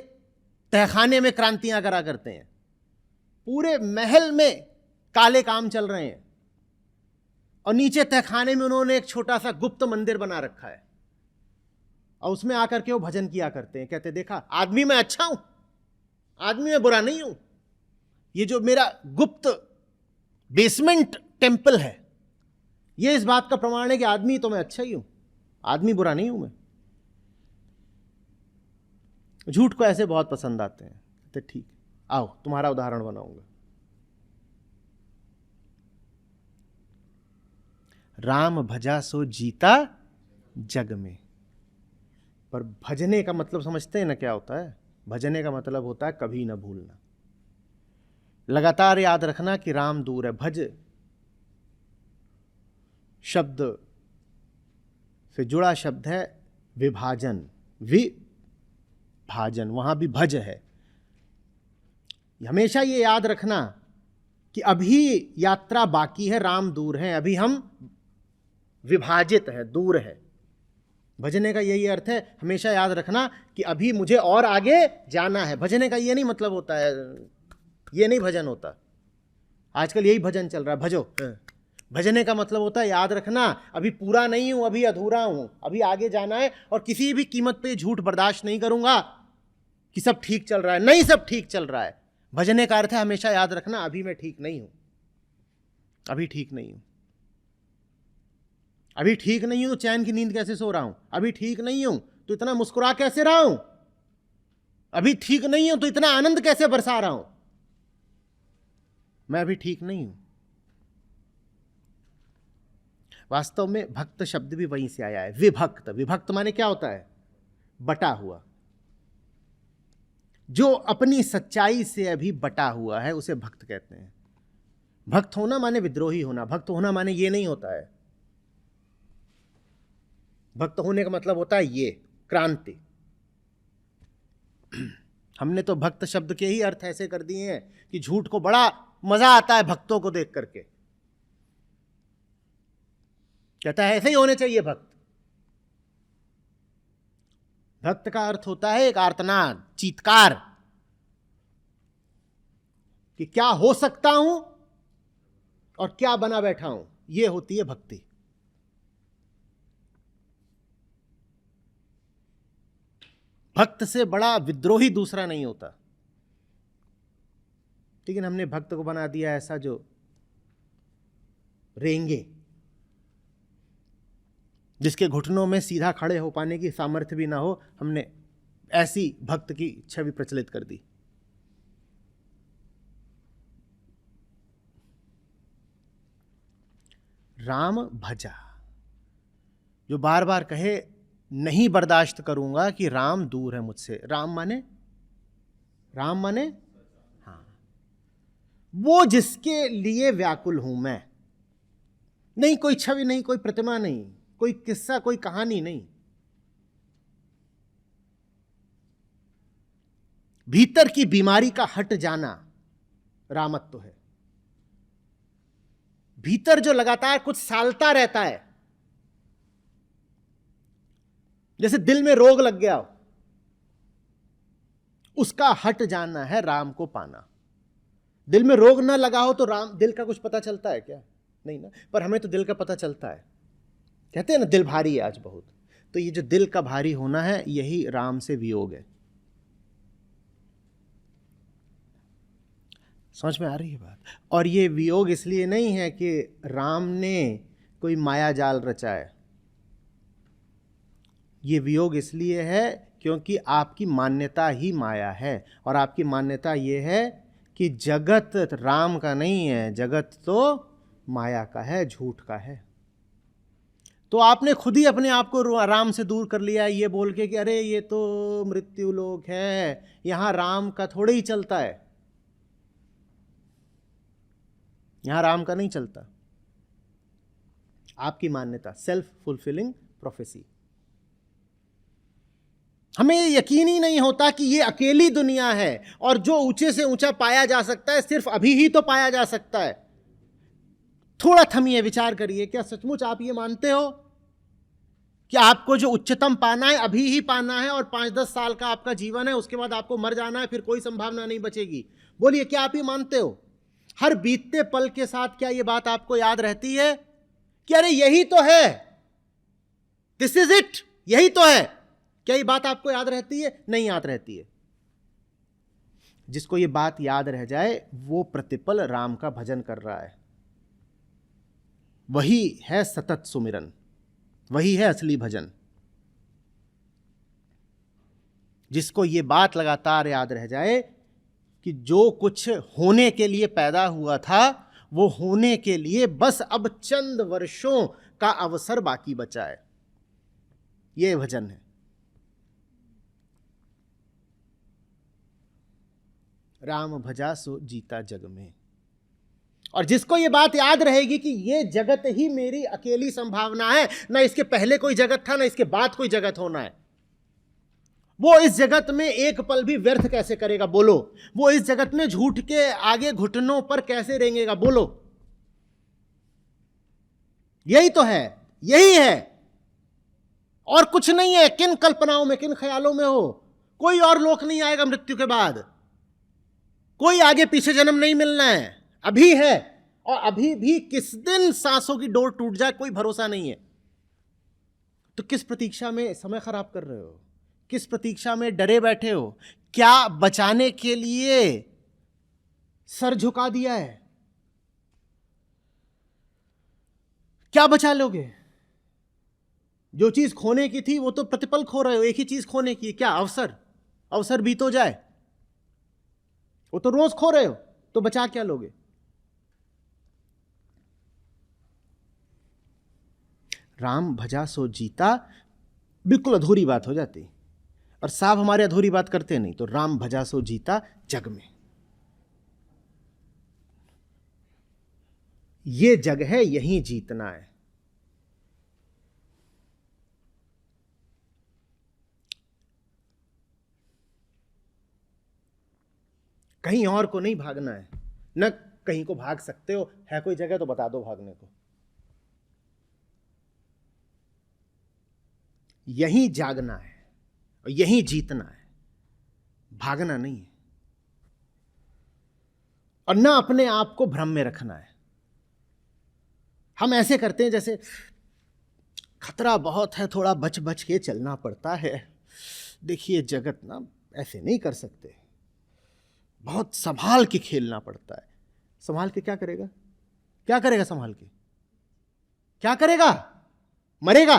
तहखाने में क्रांतियां करा करते हैं। पूरे महल में काले काम चल रहे हैं और नीचे तहखाने में उन्होंने एक छोटा सा गुप्त मंदिर बना रखा है और उसमें आकर के वो भजन किया करते हैं। कहते देखा, आदमी मैं अच्छा हूं, आदमी मैं बुरा नहीं हूं। ये जो मेरा गुप्त बेसमेंट टेम्पल है, ये इस बात का प्रमाण है कि आदमी तो मैं अच्छा ही हूं, आदमी बुरा नहीं हूं मैं। झूठ को ऐसे बहुत पसंद आते हैं। कहते ठीक, आओ तुम्हारा उदाहरण बनाऊंगा। राम भजा सो जीता जग में। पर भजने का मतलब समझते हैं ना क्या होता है? भजने का मतलब होता है कभी ना भूलना, लगातार याद रखना कि राम दूर है। भज शब्द से जुड़ा शब्द है विभाजन, विभाजन, वहां भी भज है। हमेशा ये याद रखना कि अभी यात्रा बाकी है, राम दूर है, अभी हम विभाजित है, दूर है। भजने का यही अर्थ है, हमेशा याद रखना कि अभी मुझे और आगे जाना है। भजने का ये नहीं मतलब होता है, ये नहीं भजन होता। आजकल यही भजन चल रहा है, भजो। भजने का मतलब होता है याद रखना अभी पूरा नहीं हूं, अभी अधूरा हूं, अभी आगे जाना है और किसी भी कीमत पे झूठ बर्दाश्त नहीं करूंगा कि सब ठीक चल रहा है। नहीं, सब ठीक चल रहा है। भजने का अर्थ है हमेशा याद रखना अभी मैं ठीक नहीं हूं, अभी ठीक नहीं हूं, अभी ठीक नहीं हूं तो चैन की नींद कैसे सो रहा हूं, अभी ठीक नहीं हूं तो इतना मुस्कुरा कैसे रहा हूं, अभी ठीक नहीं हूं तो इतना आनंद कैसे बरसा रहा हूं। मैं अभी ठीक नहीं हूं। वास्तव में भक्त शब्द भी वहीं से आया है, विभक्त। विभक्त माने क्या होता है? बटा हुआ। जो अपनी सच्चाई से अभी बटा हुआ है उसे भक्त कहते हैं। भक्त होना माने विद्रोही होना, भक्त होना माने ये नहीं होता है। भक्त होने का मतलब होता है ये क्रांति। हमने तो भक्त शब्द के ही अर्थ ऐसे कर दिए हैं कि झूठ को बड़ा मजा आता है भक्तों को देख करके। कहता है ऐसे ही होने चाहिए भक्त। भक्त का अर्थ होता है एक आर्तनाद, चीत्कार कि क्या हो सकता हूं और क्या बना बैठा हूं। यह होती है भक्ति। भक्त से बड़ा विद्रोही दूसरा नहीं होता। लेकिन हमने भक्त को बना दिया ऐसा जो रेंगे, जिसके घुटनों में सीधा खड़े हो पाने की सामर्थ्य भी ना हो। हमने ऐसी भक्त की छवि प्रचलित कर दी। राम भजा, जो बार बार कहे नहीं बर्दाश्त करूंगा कि राम दूर है मुझसे। राम माने हाँ, वो जिसके लिए व्याकुल हूं मैं। नहीं कोई छवि, नहीं कोई प्रतिमा, नहीं कोई किस्सा, कोई कहानी नहीं। भीतर की बीमारी का हट जाना रामत्व है। भीतर जो लगातार कुछ सालता रहता है, जैसे दिल में रोग लग गया हो, उसका हट जाना है राम को पाना। दिल में रोग ना लगा हो तो राम, दिल का कुछ पता चलता है क्या? नहीं ना। पर हमें तो दिल का पता चलता है। कहते हैं ना दिल भारी है आज बहुत। तो ये जो दिल का भारी होना है, यही राम से वियोग है। समझ में आ रही है बात? और ये वियोग इसलिए नहीं है कि राम ने कोई माया जाल रचा है, ये वियोग इसलिए है क्योंकि आपकी मान्यता ही माया है, और आपकी मान्यता ये है कि जगत राम का नहीं है, जगत तो माया का है, झूठ का है। तो आपने खुद ही अपने आप को राम से दूर कर लिया है ये बोल के कि अरे ये तो मृत्यु लोक है, यहां राम का थोड़े ही चलता है, यहां राम का नहीं चलता। आपकी मान्यता, सेल्फ फुलफिलिंग प्रोफेसी। हमें यकीन ही नहीं होता कि ये अकेली दुनिया है, और जो ऊंचे से ऊंचा पाया जा सकता है सिर्फ अभी ही तो पाया जा सकता है। थोड़ा थमिए, विचार करिए, क्या सचमुच आप ये मानते हो कि आपको जो उच्चतम पाना है अभी ही पाना है, और 5-10 साल का आपका जीवन है, उसके बाद आपको मर जाना है, फिर कोई संभावना नहीं बचेगी? बोलिए, क्या आप ये मानते हो? हर बीतते पल के साथ क्या ये बात आपको याद रहती है कि अरे यही तो है, दिस इज इट, यही तो है? क्या ये बात आपको याद रहती है? नहीं याद रहती है। जिसको ये बात याद रह जाए वो प्रतिपल राम का भजन कर रहा है, वही है सतत सुमिरन, वही है असली भजन। जिसको ये बात लगातार याद रह जाए कि जो कुछ होने के लिए पैदा हुआ था वो होने के लिए बस अब चंद वर्षों का अवसर बाकी बचा है, ये भजन है। राम भजा सो जीता जग में। और जिसको ये बात याद रहेगी कि ये जगत ही मेरी अकेली संभावना है, ना इसके पहले कोई जगत था, ना इसके बाद कोई जगत होना है, वो इस जगत में एक पल भी व्यर्थ कैसे करेगा? बोलो। वो इस जगत में झूठ के आगे घुटनों पर कैसे रेंगेगा? बोलो। यही तो है, यही है, और कुछ नहीं है। किन कल्पनाओं में, किन ख्यालों में हो? कोई और लोक नहीं आएगा मृत्यु के बाद, कोई आगे पीछे जन्म नहीं मिलना है, अभी है। और अभी भी किस दिन सांसों की डोर टूट जाए कोई भरोसा नहीं है। तो किस प्रतीक्षा में समय खराब कर रहे हो? किस प्रतीक्षा में डरे बैठे हो? क्या बचाने के लिए सर झुका दिया है? क्या बचा लोगे? जो चीज खोने की थी वो तो प्रतिपल खो रहे हो। एक ही चीज खोने की है, क्या? अवसर। अवसर बीत हो जाए, वो तो रोज खो रहे हो, तो बचा क्या लोगे? राम भजा सो जीता बिल्कुल अधूरी बात हो जाती, और साहब हमारे अधूरी बात करते नहीं। तो राम भजा सो जीता जग में, ये जग है, यहीं जीतना है। कहीं और को नहीं भागना है, न कहीं को भाग सकते हो। है कोई जगह तो बता दो भागने को। यहीं जागना है और यहीं जीतना है, भागना नहीं है। और ना अपने आप को भ्रम में रखना है। हम ऐसे करते हैं जैसे खतरा बहुत है, थोड़ा बच बच के चलना पड़ता है। देखिए जगत ना ऐसे नहीं कर सकते, बहुत संभाल के खेलना पड़ता है। संभाल के क्या करेगा? क्या करेगा संभाल के? क्या करेगा? मरेगा।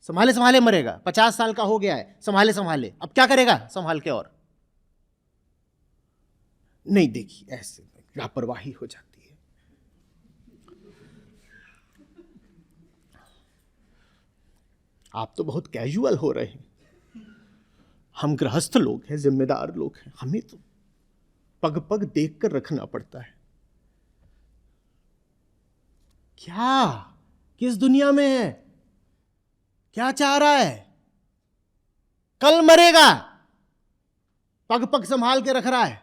संभाले संभाले मरेगा। 50 साल का हो गया है, संभाले संभाले, अब क्या करेगा संभाल के? और नहीं, देखिए ऐसे लापरवाही हो जाती है। आप तो बहुत कैजुअल हो रहे हैं। हम गृहस्थ लोग हैं, जिम्मेदार लोग हैं, हमें तो पग पग देख कर रखना पड़ता है। क्या, किस दुनिया में है? क्या चाह रहा है? कल मरेगा, पग पग संभाल के रख रहा है,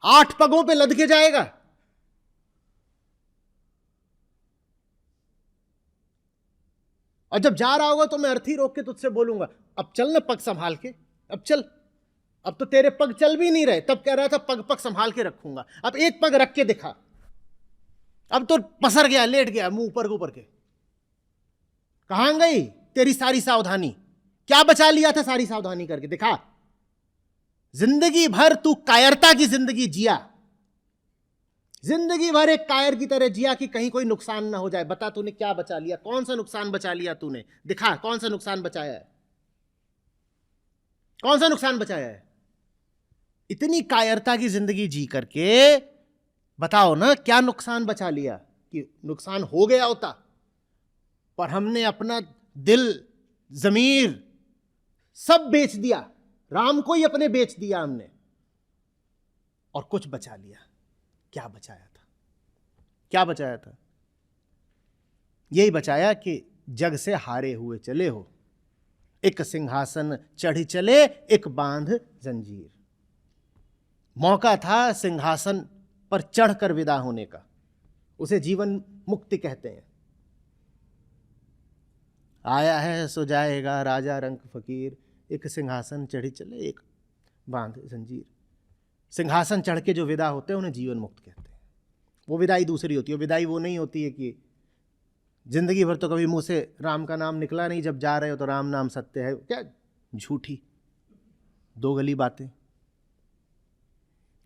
8 पगों पे लद के जाएगा। और जब जा रहा होगा तो मैं अर्थी रोक के तुझसे बोलूंगा, अब चल ना पग संभाल के, अब चल। अब तो तेरे पग चल भी नहीं रहे, तब कह रहा था पग पग संभाल के रखूंगा, अब एक पग रख के दिखा। अब तो पसर गया, लेट गया, मुंह ऊपर ऊपर के। कहां गई तेरी सारी सावधानी? क्या बचा लिया था सारी सावधानी करके? दिखा। जिंदगी भर तू कायरता की जिंदगी जिया, जिंदगी भर एक कायर की तरह जिया कि कहीं कोई नुकसान ना हो जाए। बता तूने क्या बचा लिया, कौन सा नुकसान बचा लिया तूने, दिखा कौन सा नुकसान बचाया है, कौन सा नुकसान बचाया है। इतनी कायरता की जिंदगी जी करके बताओ ना क्या नुकसान बचा लिया। कि नुकसान हो गया होता, पर हमने अपना दिल, जमीर सब बेच दिया, राम को ही अपने बेच दिया हमने, और कुछ बचा लिया। क्या बचाया था, क्या बचाया था? यही बचाया कि जग से हारे हुए चले हो, एक सिंहासन चढ़ी चले, एक बांध जंजीर। मौका था सिंहासन पर चढ़कर विदा होने का, उसे जीवन मुक्ति कहते हैं। आया है सो जाएगा राजा रंक फकीर, एक सिंहासन चढ़ी चले, एक बांध जंजीर। सिंहासन चढ़ के जो विदा होते हैं उन्हें जीवन मुक्त कहते हैं। वो विदाई दूसरी होती है। विदाई वो नहीं होती है कि जिंदगी भर तो कभी मुंह से राम का नाम निकला नहीं, जब जा रहे हो तो राम नाम सत्य है, क्या झूठी दो गली बातें।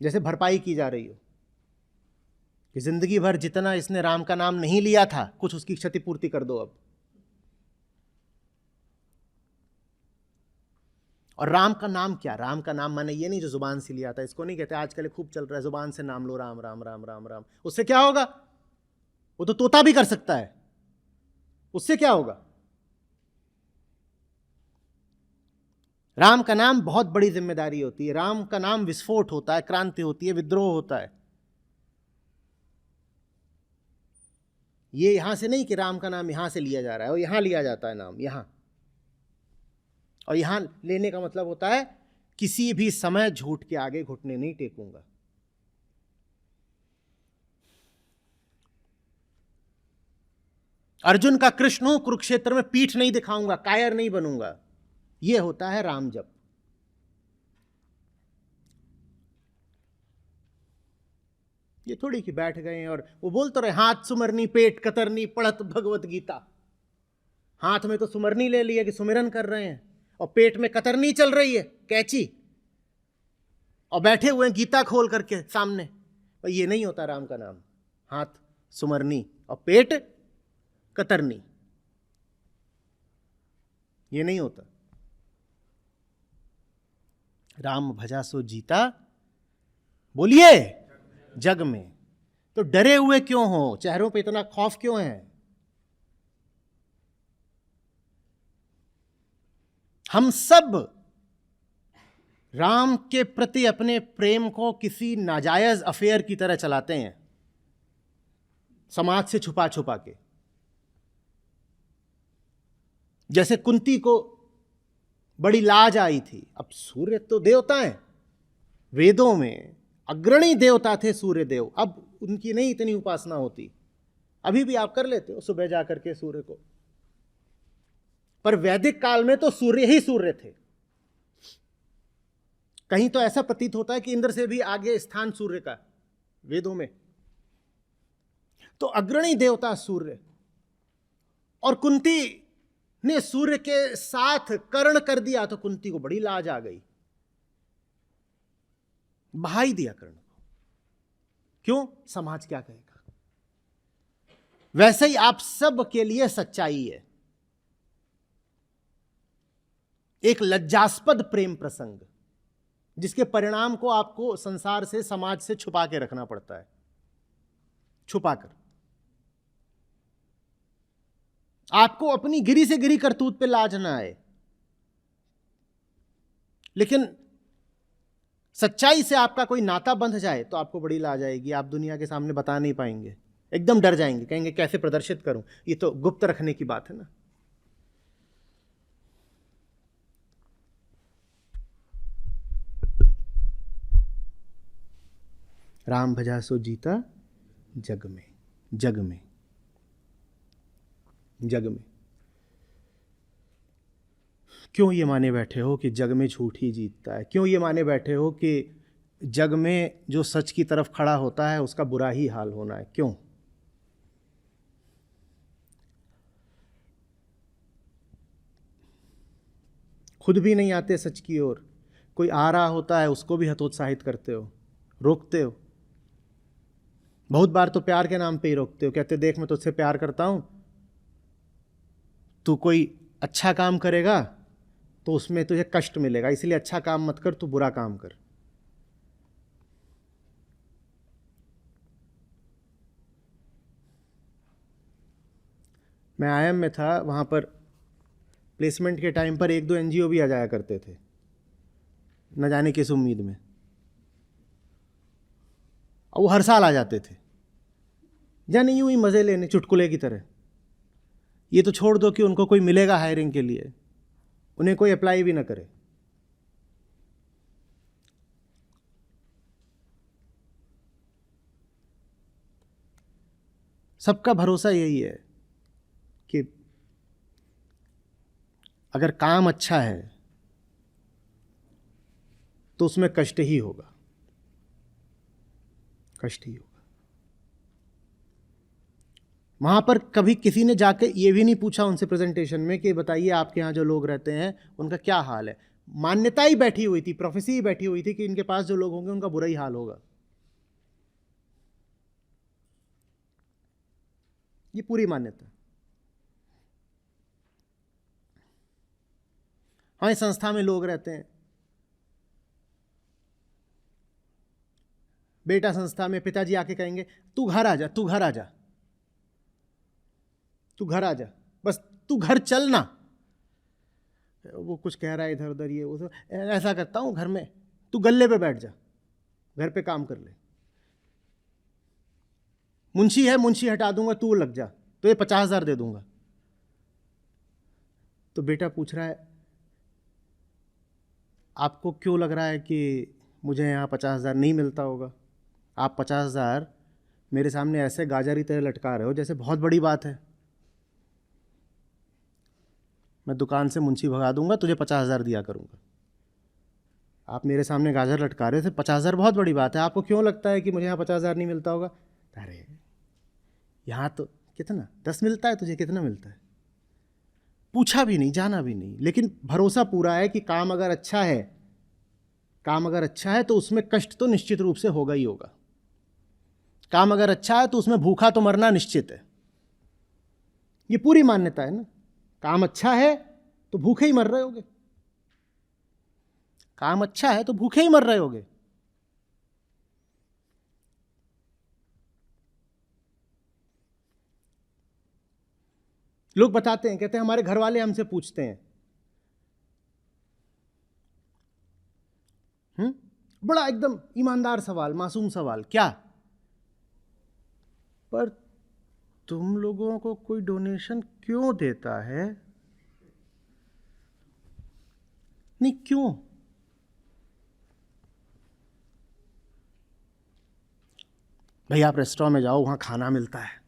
जैसे भरपाई की जा रही हो कि जिंदगी भर जितना इसने राम का नाम नहीं लिया था, कुछ उसकी क्षतिपूर्ति कर दो अब। और राम का नाम क्या? राम का नाम माने ये नहीं जो जुबान से लिया था, इसको नहीं कहते। आजकल खूब चल रहा है जुबान से नाम लो, राम राम राम राम राम। उससे क्या होगा? वो तो तोता भी कर सकता है, उससे क्या होगा? राम का नाम बहुत बड़ी जिम्मेदारी होती है। राम का नाम विस्फोट होता है, क्रांति होती है, विद्रोह होता है। ये यहां से नहीं कि राम का नाम यहां से लिया जा रहा है, और यहां लिया जाता है नाम, यहां। और यहां लेने का मतलब होता है किसी भी समय झूठ के आगे घुटने नहीं टेकूंगा। अर्जुन का कृष्ण हूं, कुरुक्षेत्र में पीठ नहीं दिखाऊंगा, कायर नहीं बनूंगा। यह होता है राम जप। ये थोड़ी कि बैठ गए और वो बोलते रहे हाथ सुमरनी पेट कतरनी पढ़त भगवत गीता। हाथ में तो सुमरनी ले लिया कि सुमिरन कर रहे हैं, और पेट में कतरनी चल रही है, कैची, और बैठे हुए हैं गीता खोल करके सामने। पर ये नहीं होता राम का नाम। हाथ सुमरनी और पेट कतरनी, ये नहीं होता। राम भजा सो जीता, बोलिए जग में। तो डरे हुए क्यों हो? चेहरों पे इतना खौफ क्यों है? हम सब राम के प्रति अपने प्रेम को किसी नाजायज अफेयर की तरह चलाते हैं, समाज से छुपा छुपा के। जैसे कुंती को बड़ी लाज आई थी। अब सूर्य तो देवता है, वेदों में अग्रणी देवता थे सूर्य देव। अब उनकी नहीं इतनी उपासना होती, अभी भी आप कर लेते हो सुबह जाकर के सूर्य को, पर वैदिक काल में तो सूर्य ही सूर्य थे। कहीं तो ऐसा प्रतीत होता है कि इंद्र से भी आगे स्थान सूर्य का वेदों में। तो अग्रणी देवता सूर्य, और कुंती ने सूर्य के साथ कर्ण कर दिया, तो कुंती को बड़ी लाज आ गई, बहा ही दिया कर्ण को। क्यों? समाज क्या कहेगा। वैसे ही आप सब के लिए सच्चाई है। एक लज्जास्पद प्रेम प्रसंग जिसके परिणाम को आपको संसार से, समाज से छुपा के रखना पड़ता है, छुपाकर। आपको अपनी गिरी से गिरी करतूत पे लाज ना आए, लेकिन सच्चाई से आपका कोई नाता बंध जाए तो आपको बड़ी लाज आएगी। आप दुनिया के सामने बता नहीं पाएंगे, एकदम डर जाएंगे, कहेंगे कैसे प्रदर्शित करूं, ये तो गुप्त रखने की बात है ना। राम भजा सो जीता जग में, जग में, जग में। क्यों ये माने बैठे हो कि जग में झूठ ही जीतता है? क्यों ये माने बैठे हो कि जग में जो सच की तरफ खड़ा होता है उसका बुरा ही हाल होना है? क्यों? खुद भी नहीं आते सच की ओर, कोई आ रहा होता है उसको भी हतोत्साहित करते हो, रोकते हो। बहुत बार तो प्यार के नाम पे ही रोकते हो, कहते देख मैं तुझसे प्यार करता हूं, तू कोई अच्छा काम करेगा तो उसमें तुझे कष्ट मिलेगा, इसलिए अच्छा काम मत कर, तू बुरा काम कर। मैं आईएम में था, वहाँ पर प्लेसमेंट के टाइम पर 1-2 एनजीओ भी आ जाया करते थे, न जाने किस उम्मीद में, और वो हर साल आ जाते थे, जाने यूं ही मज़े लेने चुटकुले की तरह। ये तो छोड़ दो कि उनको कोई मिलेगा हायरिंग के लिए, उन्हें कोई अप्लाई भी ना करे। सबका भरोसा यही है कि अगर काम अच्छा है तो उसमें कष्ट ही होगा, कष्ट ही होगा। वहां पर कभी किसी ने जाके ये भी नहीं पूछा उनसे प्रेजेंटेशन में कि बताइए आपके यहाँ जो लोग रहते हैं उनका क्या हाल है। मान्यता ही बैठी हुई थी, प्रोफेसी ही बैठी हुई थी कि इनके पास जो लोग होंगे उनका बुरा ही हाल होगा। ये पूरी मान्यता। हाँ, इस संस्था में लोग रहते हैं, बेटा संस्था में, पिताजी आके कहेंगे तू घर आ जा, तू घर आ जा, तू घर आ जा, बस तू घर चल ना। वो कुछ कह रहा है इधर उधर, ये वो, ऐसा करता हूँ घर में, तू गल्ले पे बैठ जा, घर पे काम कर ले। मुंशी है, मुंशी हटा दूंगा, तू लग जा, तो ये 50,000 दे दूंगा। तो बेटा पूछ रहा है आपको क्यों लग रहा है कि मुझे यहाँ 50,000 नहीं मिलता होगा? आप 50,000 मेरे सामने ऐसे गाजर की तरह लटका रहे हो जैसे बहुत बड़ी बात है। मैं दुकान से मुंशी भगा दूंगा, तुझे 50,000 दिया करूंगा। आप मेरे सामने गाजर लटका रहे थे, 50,000 बहुत बड़ी बात है, आपको क्यों लगता है कि मुझे यहाँ 50,000 नहीं मिलता होगा? अरे यहाँ तो कितना 10 मिलता है, तुझे कितना मिलता है? पूछा भी नहीं, जाना भी नहीं, लेकिन भरोसा पूरा है कि काम अगर अच्छा है, काम अगर अच्छा है तो उसमें कष्ट तो निश्चित रूप से होगा ही होगा। काम अगर अच्छा है तो उसमें भूखा तो मरना निश्चित है। ये पूरी मान्यता है ना। काम अच्छा है तो भूखे ही मर रहे होगे, काम अच्छा है तो भूखे ही मर रहे होगे। लोग बताते हैं, कहते हैं हमारे घर वाले हमसे पूछते हैं, बड़ा एकदम ईमानदार सवाल, मासूम सवाल, क्या पर तुम लोगों को कोई डोनेशन क्यों देता है? नहीं, क्यों? भाई आप रेस्टोरेंट में जाओ, वहां खाना मिलता है,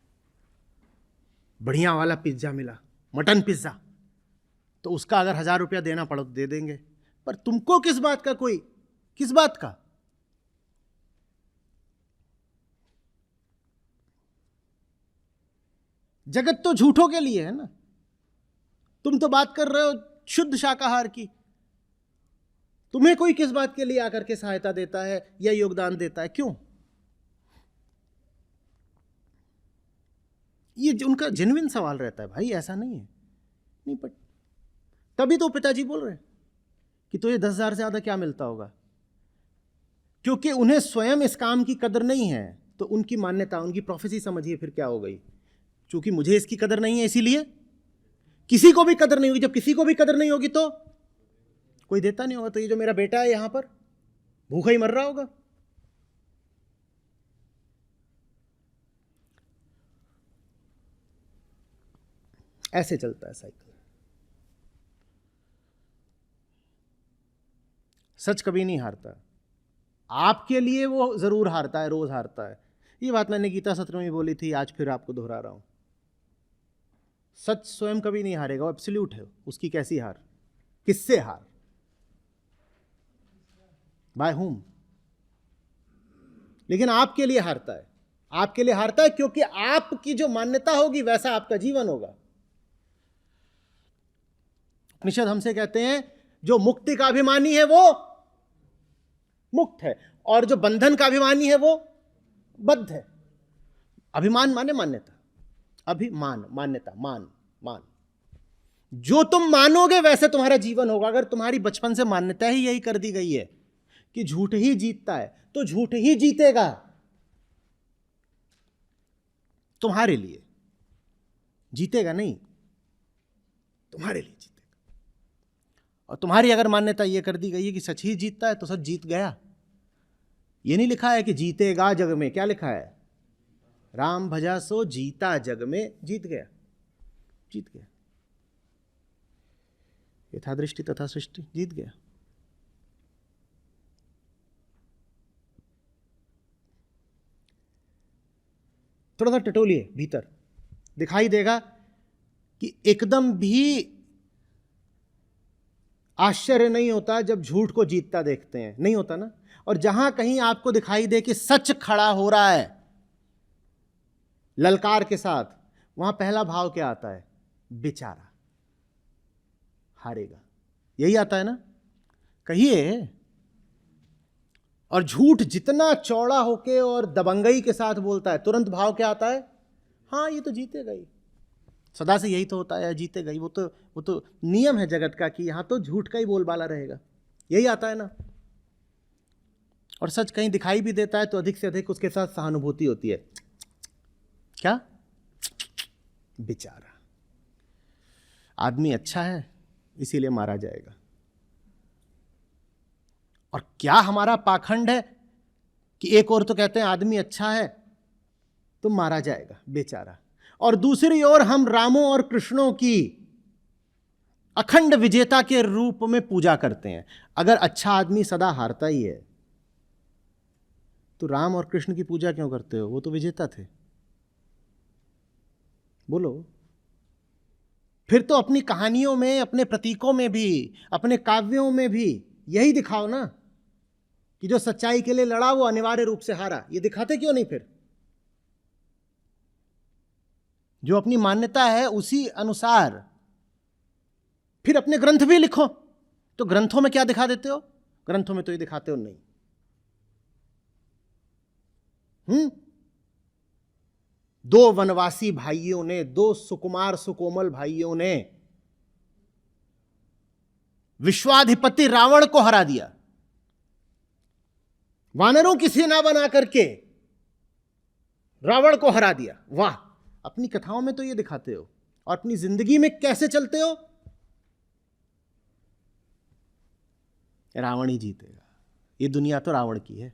बढ़िया वाला पिज्जा मिला, मटन पिज्जा, तो उसका अगर 1,000 रुपया देना पड़ो तो दे देंगे, पर तुमको किस बात का, कोई किस बात का? जगत तो झूठों के लिए है ना। तुम तो बात कर रहे हो शुद्ध शाकाहार की, तुम्हें कोई किस बात के लिए आकर के सहायता देता है या योगदान देता है? क्यों? ये उनका जेन्युइन सवाल रहता है भाई, ऐसा नहीं है। नहीं, बट तभी तो पिताजी बोल रहे हैं कि तुझे 10,000 से ज्यादा क्या मिलता होगा, क्योंकि उन्हें स्वयं इस काम की कदर नहीं है। तो उनकी मान्यता, उनकी प्रोफेसी समझिए फिर क्या हो गई, क्योंकि मुझे इसकी कदर नहीं है इसीलिए किसी को भी कदर नहीं होगी। जब किसी को भी कदर नहीं होगी तो कोई देता नहीं होगा। तो ये जो मेरा बेटा है यहां पर भूखा ही मर रहा होगा। ऐसे चलता है साइकिल। सच कभी नहीं हारता, आपके लिए वो जरूर हारता है, रोज हारता है। ये बात मैंने गीता सत्र में बोली थी, आज फिर आपको दोहरा रहा हूं। सच स्वयं कभी नहीं हारेगा, वो एब्सोल्यूट है। उसकी कैसी हार, किससे हार, बाय हुम? लेकिन आपके लिए हारता है, आपके लिए हारता है क्योंकि आपकी जो मान्यता होगी वैसा आपका जीवन होगा। उपनिषद हमसे कहते हैं जो मुक्ति का अभिमानी है वो मुक्त है, और जो बंधन का अभिमानी है वो बद्ध है। अभिमान माने मान्यता, अभिमान मान्यता, मान मान। जो तुम मानोगे वैसे तुम्हारा जीवन होगा। अगर तुम्हारी बचपन से मान्यता ही यही कर दी गई है कि झूठ ही जीतता है, तो झूठ ही जीतेगा तुम्हारे लिए, जीतेगा नहीं, तुम्हारे लिए जीतेगा। और तुम्हारी अगर मान्यता यह कर दी गई है कि सच ही जीतता है, तो सच जीत गया। यह नहीं लिखा है कि जीतेगा जग में, क्या लिखा है? राम भजा सो जीता जग में, जीत गया, जीत गया। यथा दृष्टि तथा सृष्टि, जीत गया। थोड़ा सा टटोलिए, भीतर दिखाई देगा कि एकदम भी आश्चर्य नहीं होता जब झूठ को जीतता देखते हैं, नहीं होता ना। और जहां कहीं आपको दिखाई दे कि सच खड़ा हो रहा है ललकार के साथ, वहां पहला भाव क्या आता है? बेचारा, हारेगा, यही आता है ना, कहिए। और झूठ जितना चौड़ा होके और दबंगई के साथ बोलता है, तुरंत भाव क्या आता है? हाँ, ये तो जीतेगा ही, सदा से यही तो होता है, जीतेगा ही। वो तो नियम है जगत का कि यहां तो झूठ का ही बोलबाला रहेगा, यही आता है ना। और सच कहीं दिखाई भी देता है तो अधिक से अधिक उसके साथ सहानुभूति होती है। क्या? बेचारा, आदमी अच्छा है इसीलिए मारा जाएगा। और क्या हमारा पाखंड है कि एक ओर तो कहते हैं आदमी अच्छा है तो मारा जाएगा, बेचारा, और दूसरी ओर हम रामों और कृष्णों की अखंड विजेता के रूप में पूजा करते हैं। अगर अच्छा आदमी सदा हारता ही है तो राम और कृष्ण की पूजा क्यों करते हो? वो तो विजेता थे। बोलो। फिर तो अपनी कहानियों में, अपने प्रतीकों में भी, अपने काव्यों में भी यही दिखाओ ना कि जो सच्चाई के लिए लड़ा वो अनिवार्य रूप से हारा। ये दिखाते क्यों नहीं? फिर जो अपनी मान्यता है उसी अनुसार फिर अपने ग्रंथ भी लिखो। तो ग्रंथों में क्या दिखा देते हो? ग्रंथों में तो ये दिखाते हो नहीं। दो वनवासी भाइयों ने, दो सुकुमार सुकोमल भाइयों ने विश्वाधिपति रावण को हरा दिया, वानरों की सेना बना करके रावण को हरा दिया। वाह! अपनी कथाओं में तो ये दिखाते हो, और अपनी जिंदगी में कैसे चलते हो? रावण ही जीतेगा, ये दुनिया तो रावण की है।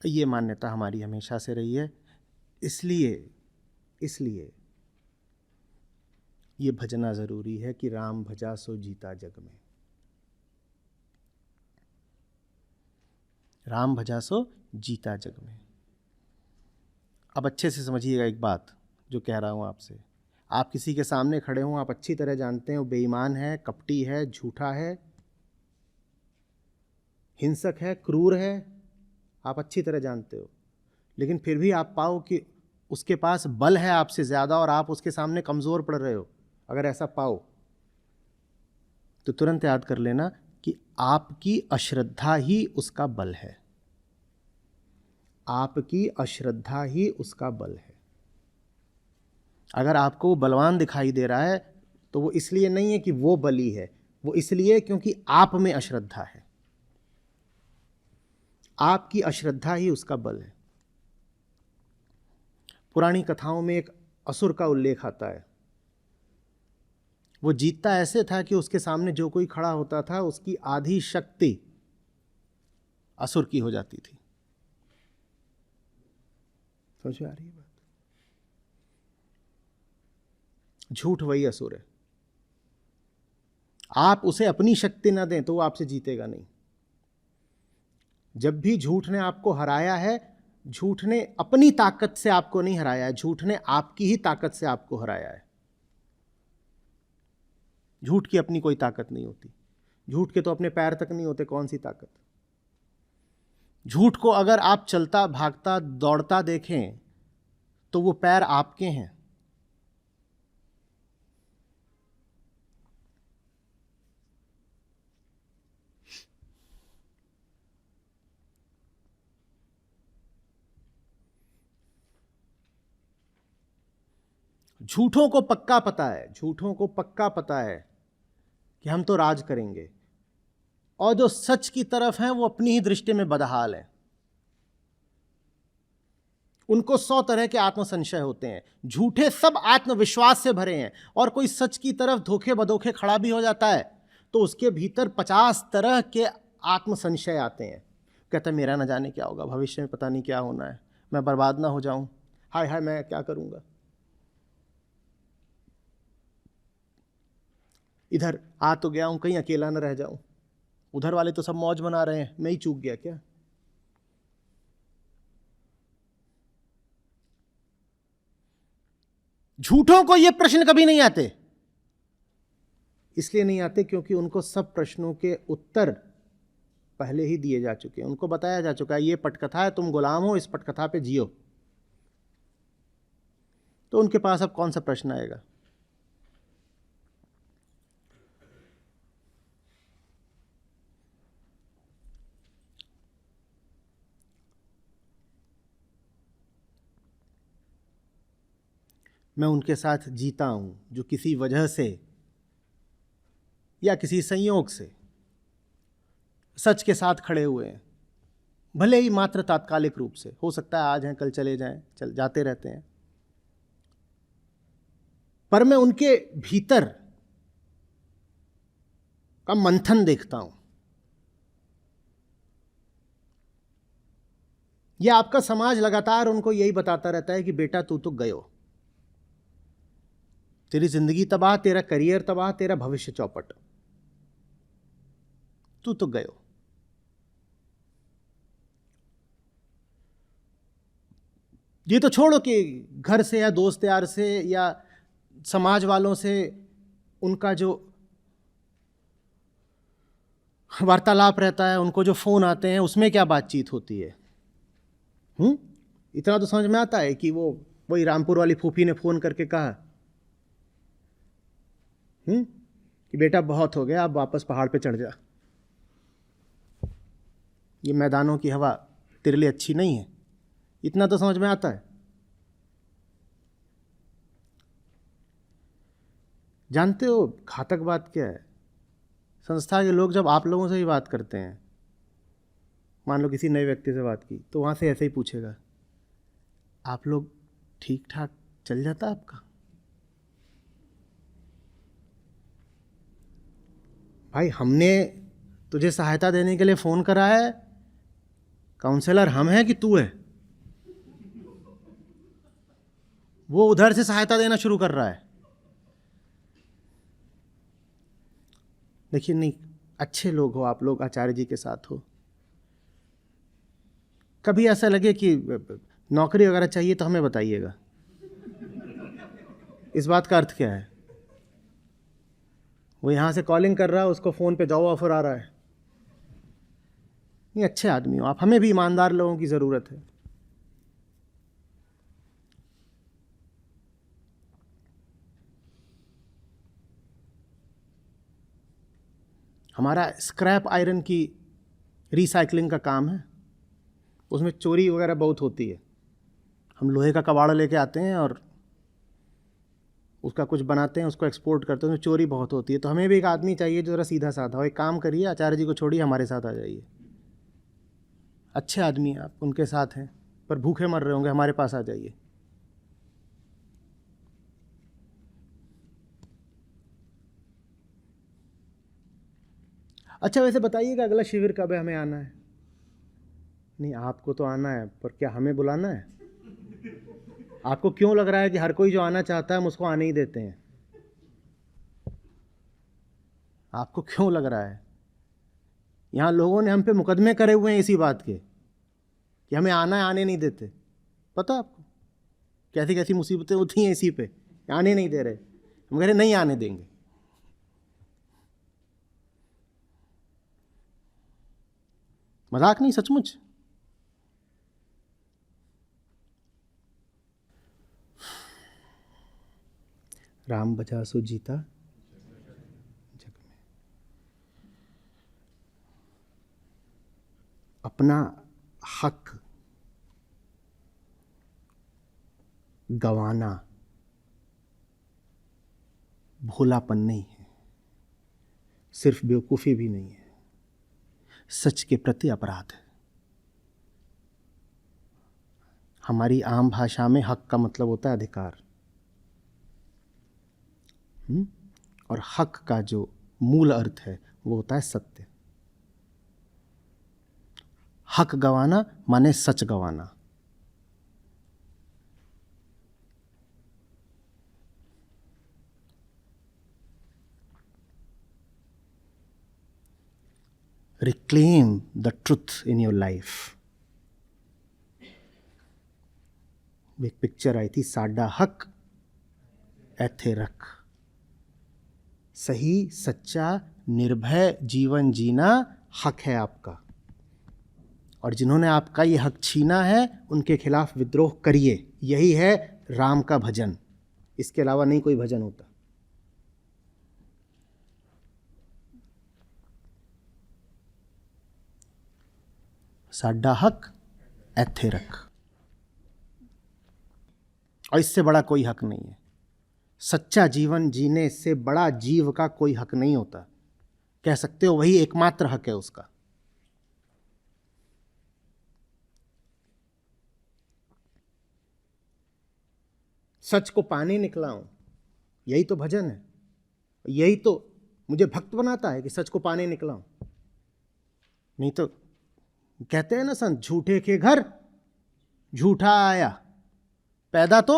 ये मान्यता हमारी हमेशा से रही है। इसलिए ये भजना जरूरी है कि राम भजा सो जीता जग में, राम भजा सो जीता जग में। अब अच्छे से समझिएगा एक बात जो कह रहा हूं आपसे। आप किसी के सामने खड़े हों, आप अच्छी तरह जानते हैं वो बेईमान है, कपटी है, झूठा है, हिंसक है, क्रूर है, आप अच्छी तरह जानते हो। लेकिन फिर भी आप पाओ कि उसके पास बल है आपसे ज़्यादा और आप उसके सामने कमज़ोर पड़ रहे हो। अगर ऐसा पाओ तो तुरंत याद कर लेना कि आपकी अश्रद्धा ही उसका बल है, आपकी अश्रद्धा ही उसका बल है। अगर आपको बलवान दिखाई दे रहा है तो वो इसलिए नहीं है कि वो बली है, वो इसलिए क्योंकि आप में अश्रद्धा है। आपकी अश्रद्धा ही उसका बल है। पुरानी कथाओं में एक असुर का उल्लेख आता है। वो जीतता ऐसे था कि उसके सामने जो कोई खड़ा होता था उसकी आधी शक्ति असुर की हो जाती थी। समझ में आ रही है बात? झूठ वही असुर है। आप उसे अपनी शक्ति ना दें तो वो आपसे जीतेगा नहीं। जब भी झूठ ने आपको हराया है, झूठ ने अपनी ताकत से आपको नहीं हराया है, झूठ ने आपकी ही ताकत से आपको हराया है। झूठ की अपनी कोई ताकत नहीं होती। झूठ के तो अपने पैर तक नहीं होते, कौन सी ताकत। झूठ को अगर आप चलता, भागता, दौड़ता देखें तो वो पैर आपके हैं। झूठों को पक्का पता है, झूठों को पक्का पता है कि हम तो राज करेंगे, और जो सच की तरफ हैं वो अपनी ही दृष्टि में बदहाल हैं। उनको 100 तरह के आत्मसंशय होते हैं। झूठे सब आत्मविश्वास से भरे हैं, और कोई सच की तरफ धोखे बधोखे खड़ा भी हो जाता है तो उसके भीतर 50 तरह के आत्मसंशय आते हैं। कहता है मेरा न जाने क्या होगा, भविष्य में पता नहीं क्या होना है, मैं बर्बाद ना हो जाऊं, हाय हाय मैं क्या करूंगा। इधर आ तो गया हूं, कहीं अकेला न रह जाऊं, उधर वाले तो सब मौज बना रहे हैं, मैं ही चूक गया क्या। झूठों को ये प्रश्न कभी नहीं आते। इसलिए नहीं आते क्योंकि उनको सब प्रश्नों के उत्तर पहले ही दिए जा चुके हैं। उनको बताया जा चुका है ये पटकथा है, तुम गुलाम हो, इस पटकथा पे जियो। तो उनके पास अब कौन सा प्रश्न आएगा। मैं उनके साथ जीता हूं जो किसी वजह से या किसी संयोग से सच के साथ खड़े हुए हैं, भले ही मात्र तात्कालिक रूप से। हो सकता है आज हैं कल चले जाएं, चल जाते रहते हैं, पर मैं उनके भीतर का मंथन देखता हूं। यह आपका समाज लगातार उनको यही बताता रहता है कि बेटा तू तो गयो, तेरी जिंदगी तबाह, तेरा करियर तबाह, तेरा भविष्य चौपट, तू तो गयो। ये तो छोड़ो कि घर से या दोस्त यार से या समाज वालों से उनका जो वार्तालाप रहता है, उनको जो फोन आते हैं, उसमें क्या बातचीत होती है। इतना तो समझ में आता है कि वो वही रामपुर वाली फूफी ने फोन करके कहा कि बेटा बहुत हो गया, अब वापस पहाड़ पे चढ़ जा, ये मैदानों की हवा तेरे लिए अच्छी नहीं है। इतना तो समझ में आता है। जानते हो घातक बात क्या है, संस्था के लोग जब आप लोगों से ही बात करते हैं, मान लो किसी नए व्यक्ति से बात की, तो वहां से ऐसे ही पूछेगा आप लोग ठीक ठाक चल जाता आपका। भाई हमने तुझे सहायता देने के लिए फोन करा है, काउंसलर हम हैं कि तू है। वो उधर से सहायता देना शुरू कर रहा है। देखिए नहीं, अच्छे लोग हो आप लोग, आचार्य जी के साथ हो, कभी ऐसा लगे कि नौकरी वगैरह चाहिए तो हमें बताइएगा। इस बात का अर्थ क्या है, वो यहां से कॉलिंग कर रहा है, उसको फोन पे जॉब ऑफर आ रहा है। नहीं, अच्छे आदमी हो आप, हमें भी ईमानदार लोगों की जरूरत है। हमारा स्क्रैप आयरन की रिसाइकलिंग का काम है, उसमें चोरी वगैरह बहुत होती है। हम लोहे का कबाड़ा लेके आते हैं और उसका कुछ बनाते हैं, उसको एक्सपोर्ट करते हैं, उसमें चोरी बहुत होती है। तो हमें भी एक आदमी चाहिए जो जरा सीधा साधा हो। एक काम करिए, आचार्य जी को छोड़िए, हमारे साथ आ जाइए। अच्छे आदमी हैं आप, उनके साथ हैं, पर भूखे मर रहे होंगे, हमारे पास आ जाइए। अच्छा वैसे बताइएगा अगला शिविर कब है, हमें आना है। नहीं आपको तो आना है, पर क्या हमें बुलाना है। आपको क्यों लग रहा है कि हर कोई जो आना चाहता है हम उसको आने ही देते हैं। आपको क्यों लग रहा है, यहां लोगों ने हम पे मुकदमे करे हुए हैं इसी बात के कि हमें आना है, आने नहीं देते। पता आपको कैसी कैसी मुसीबतें होती हैं इसी पे, आने नहीं दे रहे। हम कह रहे नहीं आने देंगे। मजाक नहीं, सचमुच। राम बजा सो जीता जग में। अपना हक गंवाना भोलापन नहीं है, सिर्फ बेवकूफ़ी भी नहीं है, सच के प्रति अपराध है। हमारी आम भाषा में हक का मतलब होता है अधिकार, और हक का जो मूल अर्थ है वो होता है सत्य। हक गवाना माने सच गवाना। Reclaim the truth in your life। एक पिक्चर आई थी, साडा हक ऐथे रख। सही, सच्चा, निर्भय जीवन जीना हक है आपका, और जिन्होंने आपका ये हक छीना है उनके खिलाफ विद्रोह करिए। यही है राम का भजन, इसके अलावा नहीं कोई भजन होता। साडा हक ऐथे रख, और इससे बड़ा कोई हक नहीं है। सच्चा जीवन जीने से बड़ा जीव का कोई हक नहीं होता। कह सकते हो वही एकमात्र हक है उसका। सच को पाने निकला हूं, यही तो भजन है, यही तो मुझे भक्त बनाता है कि सच को पाने निकला हूं। नहीं तो कहते हैं ना संत, झूठे के घर झूठा आया। पैदा तो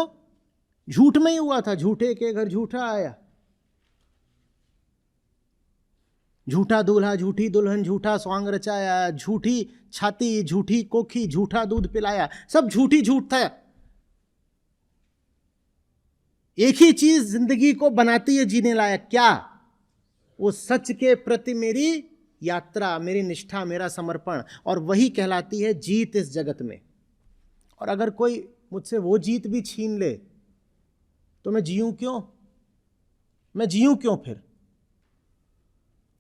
झूठ में ही हुआ था, झूठे के घर झूठा आया। झूठा दूल्हा झूठी दुल्हन झूठा स्वांग रचाया, झूठी छाती झूठी कोखी झूठा दूध पिलाया, सब झूठी झूठ था। एक ही चीज जिंदगी को बनाती है जीने लायक, क्या? वो सच के प्रति मेरी यात्रा, मेरी निष्ठा, मेरा समर्पण, और वही कहलाती है जीत इस जगत में। और अगर कोई मुझसे वो जीत भी छीन ले तो मैं जीऊं क्यों? मैं जीऊं क्यों फिर?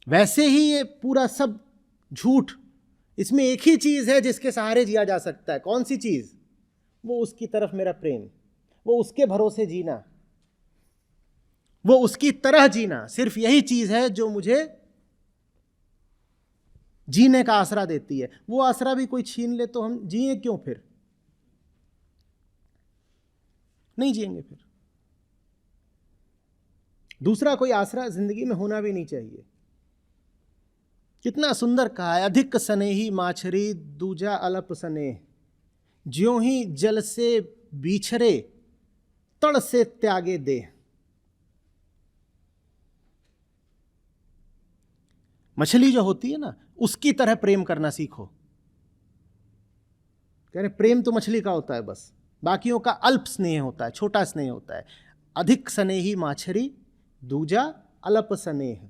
वैसे ही ये पूरा सब झूठ, इसमें एक ही चीज है जिसके सहारे जिया जा सकता है। कौन सी चीज? वो उसकी तरफ मेरा प्रेम, वो उसके भरोसे जीना, वो उसकी तरह जीना। सिर्फ यही चीज है जो मुझे जीने का आसरा देती है। वो आसरा भी कोई छीन ले तो हम जिए क्यों फिर? नहीं जिएंगे फिर। दूसरा कोई आसरा जिंदगी में होना भी नहीं चाहिए। कितना सुंदर कहा है, अधिक स्नेही माछरी दूजा अलप स्नेह, ज्यों ही जल से बिछरे तड़ से त्यागे दे। मछली जो होती है ना, उसकी तरह प्रेम करना सीखो। कह रहे प्रेम तो मछली का होता है बस, बाकियों का अल्प स्नेह होता है, छोटा स्नेह होता है। अधिक स्नेही माछरी दूजा अलप स्नेह,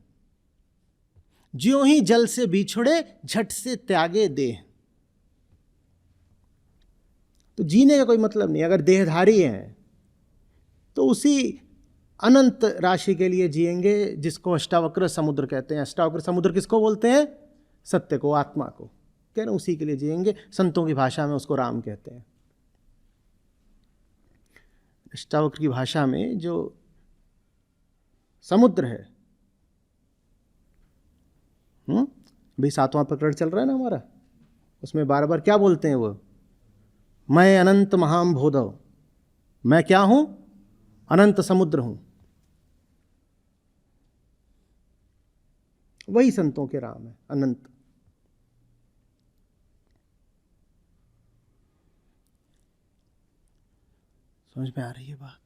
ज्यों ही जल से बिछड़े झट से त्यागे दे। तो जीने का कोई मतलब नहीं। अगर देहधारी हैं तो उसी अनंत राशि के लिए जिएंगे जिसको अष्टावक्र समुद्र कहते हैं। अष्टावक्र समुद्र किसको बोलते हैं? सत्य को, आत्मा को। कह रहे उसी के लिए जिएंगे। संतों की भाषा में उसको राम कहते हैं। अष्टावक्र की भाषा में जो समुद्र है, भाई 7वां प्रकरण चल रहा है ना हमारा, उसमें बार बार क्या बोलते हैं वो? मैं अनंत महाम भोधव, मैं क्या हूं? अनंत समुद्र हूं। वही संतों के राम है, अनंत। समझ में आ रही है बात?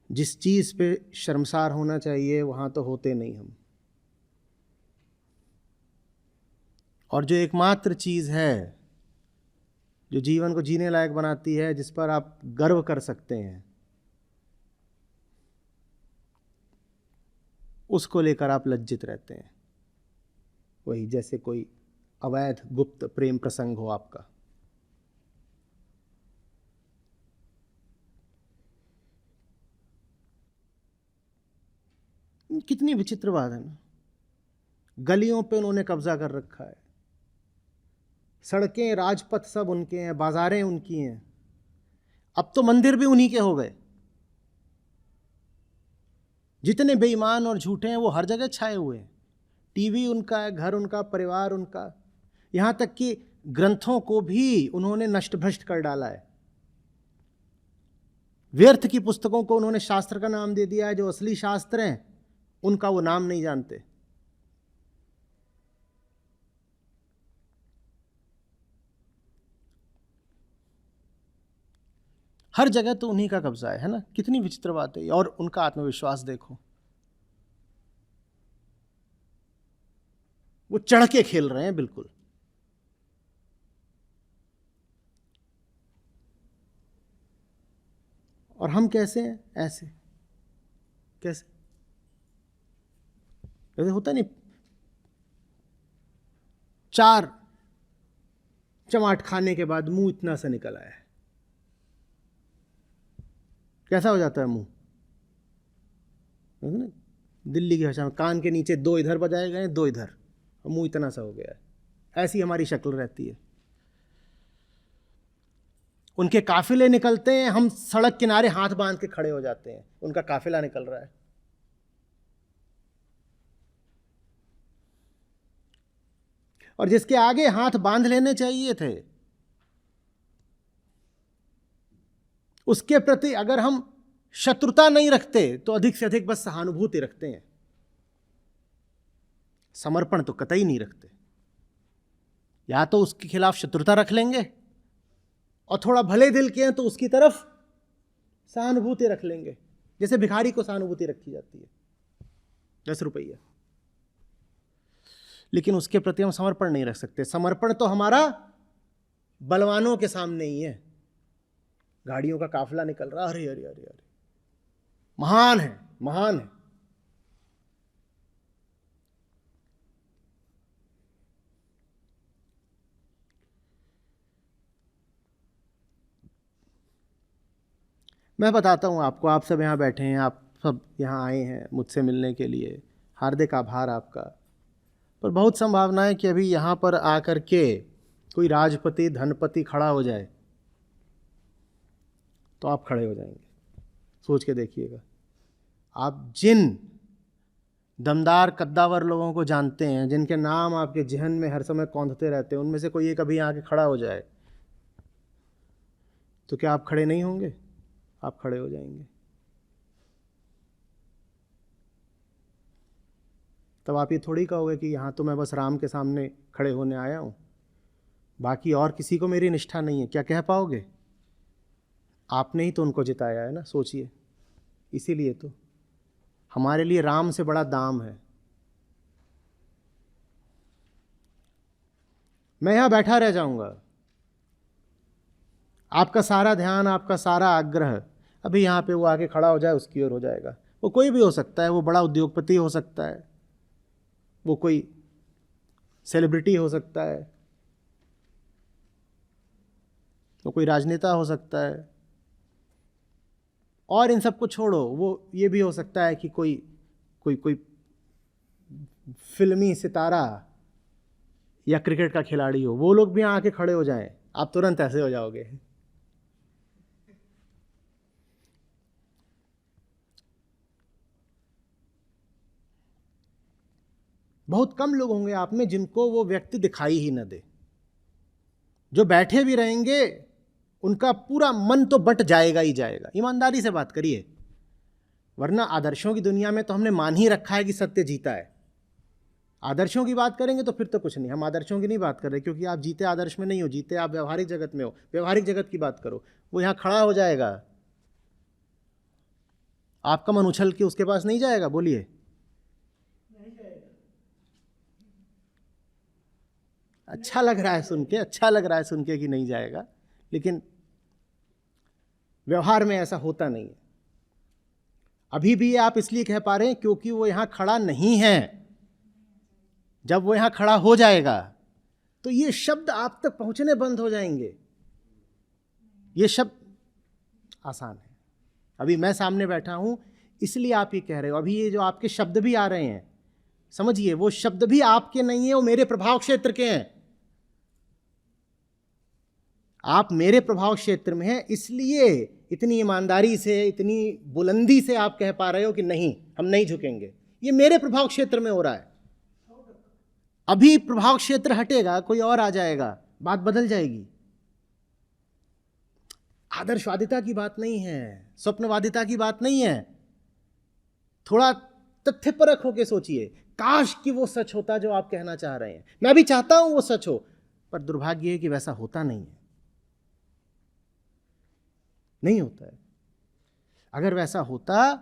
जिस चीज पे शर्मसार होना चाहिए वहां तो होते नहीं हम। और जो एकमात्र चीज है जो जीवन को जीने लायक बनाती है, जिस पर आप गर्व कर सकते हैं, उसको लेकर आप लज्जित रहते हैं। वही जैसे कोई अवैध गुप्त प्रेम प्रसंग हो आपका। कितनी विचित्र बात है ना। गलियों पे उन्होंने कब्जा कर रखा है, सड़कें राजपथ सब उनके हैं, बाजारें उनकी हैं। अब तो मंदिर भी उन्हीं के हो गए। जितने बेईमान और झूठे हैं वो हर जगह छाए हुए हैं। टीवी उनका है, घर उनका, परिवार उनका, यहाँ तक कि ग्रंथों को भी उन्होंने नष्ट भ्रष्ट कर डाला है। व्यर्थ की पुस्तकों को उन्होंने शास्त्र का नाम दे दिया है। जो असली शास्त्र हैं उनका वो नाम नहीं जानते। हर जगह तो उन्हीं का कब्जा है ना। कितनी विचित्र बात है। और उनका आत्मविश्वास देखो, वो चढ़ के खेल रहे हैं बिल्कुल। और हम कैसे हैं? ऐसे कैसे कैसे होता नहीं। 4 चमाट खाने के बाद मुंह इतना सा निकल आया है। कैसा हो जाता है मुंह? दिल्ली की भाषा में कान के नीचे 2 इधर बजाए गए, 2 इधर, और मुंह इतना सा हो गया है। ऐसी हमारी शक्ल रहती है। उनके काफिले निकलते हैं, हम सड़क किनारे हाथ बांध के खड़े हो जाते हैं। उनका काफिला निकल रहा है। और जिसके आगे हाथ बांध लेने चाहिए थे, उसके प्रति अगर हम शत्रुता नहीं रखते तो अधिक से अधिक बस सहानुभूति रखते हैं। समर्पण तो कतई नहीं रखते। या तो उसके खिलाफ शत्रुता रख लेंगे, और थोड़ा भले दिल के हैं तो उसकी तरफ सहानुभूति रख लेंगे। जैसे भिखारी को सहानुभूति रखी जाती है, 10 रुपया। लेकिन उसके प्रति हम समर्पण नहीं रख सकते। समर्पण तो हमारा बलवानों के सामने ही है। गाड़ियों का काफिला निकल रहा, अरे अरे अरे अरे, महान है, महान है। मैं बताता हूं आपको, आप सब यहाँ बैठे हैं, आप सब यहाँ आए हैं मुझसे मिलने के लिए, हार्दिक आभार आपका। पर बहुत संभावना है कि अभी यहाँ पर आकर के कोई राजपति, धनपति खड़ा हो जाए तो आप खड़े हो जाएंगे। सोच के देखिएगा। आप जिन दमदार कद्दावर लोगों को जानते हैं, जिनके नाम आपके जहन में हर समय कौंधते रहते हैं, उनमें से कोई एक अभी आके खड़ा हो जाए तो क्या आप खड़े नहीं होंगे? आप खड़े हो जाएंगे। तब आप ये थोड़ी कहोगे कि यहाँ तो मैं बस राम के सामने खड़े होने आया हूँ, बाकी और किसी को मेरी निष्ठा नहीं है। क्या कह पाओगे? आपने ही तो उनको जिताया है ना। सोचिए। इसीलिए तो हमारे लिए राम से बड़ा दाम है। मैं यहाँ बैठा रह जाऊंगा, आपका सारा ध्यान, आपका सारा आग्रह अभी यहाँ पे वो आके खड़ा हो जाए उसकी ओर हो जाएगा। वो कोई भी हो सकता है, वो बड़ा उद्योगपति हो सकता है, वो कोई सेलिब्रिटी हो सकता है, वो कोई राजनेता हो सकता है, और इन सब को छोड़ो, वो ये भी हो सकता है कि कोई कोई कोई फिल्मी सितारा या क्रिकेट का खिलाड़ी हो। वो लोग भी आके खड़े हो जाएं, आप तुरंत ऐसे हो जाओगे। बहुत कम लोग होंगे आप में जिनको वो व्यक्ति दिखाई ही न दे। जो बैठे भी रहेंगे उनका पूरा मन तो बट जाएगा ही जाएगा। ईमानदारी से बात करिए, वरना आदर्शों की दुनिया में तो हमने मान ही रखा है कि सत्य जीता है। आदर्शों की बात करेंगे तो फिर तो कुछ नहीं। हम आदर्शों की नहीं बात कर रहे, क्योंकि आप जीते आदर्श में नहीं हो, जीते आप व्यवहारिक जगत में हो। व्यवहारिक जगत की बात करो, वो यहाँ खड़ा हो जाएगा, आपका मन उछल के उसके पास नहीं जाएगा? बोलिए। अच्छा लग रहा है सुन के, अच्छा लग रहा है सुन के कि नहीं जाएगा, लेकिन व्यवहार में ऐसा होता नहीं है। अभी भी आप इसलिए कह पा रहे हैं क्योंकि वो यहां खड़ा नहीं है। जब वो यहां खड़ा हो जाएगा तो ये शब्द आप तक पहुंचने बंद हो जाएंगे। ये शब्द आसान है। अभी मैं सामने बैठा हूं इसलिए आप ये कह रहे हो। अभी ये जो आपके शब्द भी आ रहे हैं, समझिए, वो शब्द भी आपके नहीं है, वो मेरे प्रभाव क्षेत्र के हैं। आप मेरे प्रभाव क्षेत्र में हैं, इसलिए इतनी ईमानदारी से, इतनी बुलंदी से आप कह पा रहे हो कि नहीं, हम नहीं झुकेंगे। ये मेरे प्रभाव क्षेत्र में हो रहा है। अभी प्रभाव क्षेत्र हटेगा, कोई और आ जाएगा, बात बदल जाएगी। आदर्शवादिता की बात नहीं है, स्वप्नवादिता की बात नहीं है। थोड़ा तथ्यपरक होकर सोचिए। काश कि वो सच होता जो आप कहना चाह रहे हैं। मैं भी चाहता हूं वो सच हो, पर दुर्भाग्य है कि वैसा होता नहीं है, नहीं होता है। अगर वैसा होता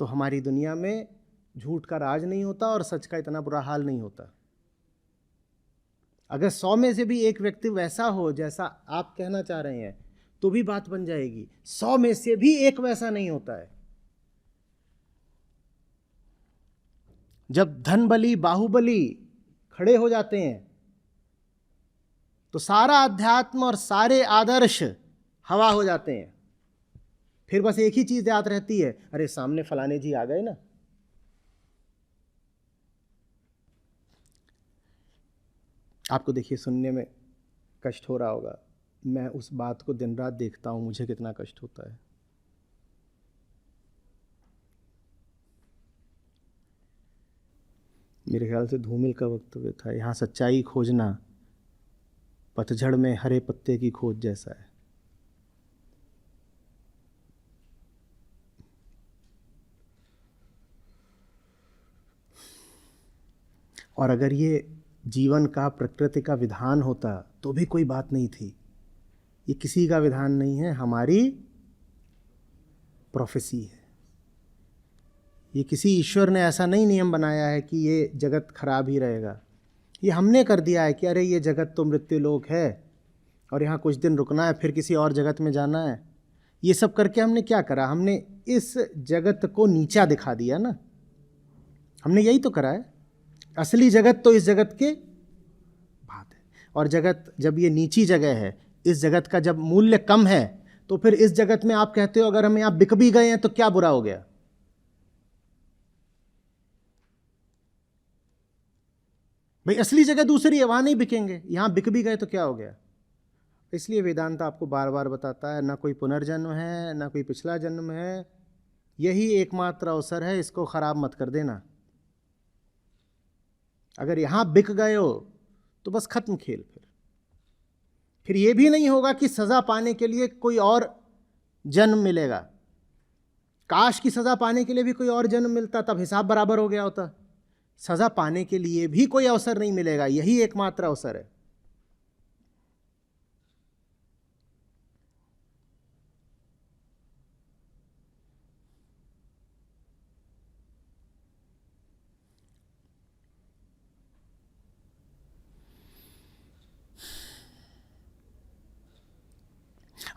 तो हमारी दुनिया में झूठ का राज नहीं होता और सच का इतना बुरा हाल नहीं होता। अगर 100 में से भी एक व्यक्ति वैसा हो जैसा आप कहना चाह रहे हैं तो भी बात बन जाएगी। 100 में से भी एक वैसा नहीं होता है। जब धनबली, बाहुबली खड़े हो जाते हैं तो सारा अध्यात्म और सारे आदर्श हवा हो जाते हैं। फिर बस एक ही चीज याद रहती है, अरे सामने फलाने जी आ गए ना। आपको देखिए सुनने में कष्ट हो रहा होगा, मैं उस बात को दिन रात देखता हूं, मुझे कितना कष्ट होता है। मेरे ख्याल से धूमिल का वक्तव्य था, यहाँ सच्चाई खोजना पतझड़ में हरे पत्ते की खोज जैसा है। और अगर ये जीवन का, प्रकृति का विधान होता तो भी कोई बात नहीं थी। ये किसी का विधान नहीं है, हमारी प्रोफेसी है। ये किसी ईश्वर ने ऐसा नहीं नियम बनाया है कि ये जगत खराब ही रहेगा। ये हमने कर दिया है कि अरे ये जगत तो मृत्यु लोक है और यहाँ कुछ दिन रुकना है, फिर किसी और जगत में जाना है। ये सब करके हमने क्या करा? हमने इस जगत को नीचा दिखा दिया ना। हमने यही तो करा है। असली जगत तो इस जगत के बात है। और जगत जब ये नीची जगह है, इस जगत का जब मूल्य कम है, तो फिर इस जगत में आप कहते हो अगर हम यहाँ बिक भी गए हैं तो क्या बुरा हो गया? भाई असली जगह दूसरी है, वहां नहीं बिकेंगे, यहां बिक भी गए तो क्या हो गया? इसलिए वेदांत आपको बार बार बताता है, ना कोई पुनर्जन्म है, ना कोई पिछला जन्म है, यही एकमात्र अवसर है, इसको खराब मत कर देना। अगर यहां बिक गए हो तो बस खत्म खेल। फिर यह भी नहीं होगा कि सजा पाने के लिए कोई और जन्म मिलेगा। काश की सजा पाने के लिए भी कोई और जन्म मिलता, तब हिसाब बराबर हो गया होता। सजा पाने के लिए भी कोई अवसर नहीं मिलेगा, यही एकमात्र अवसर है।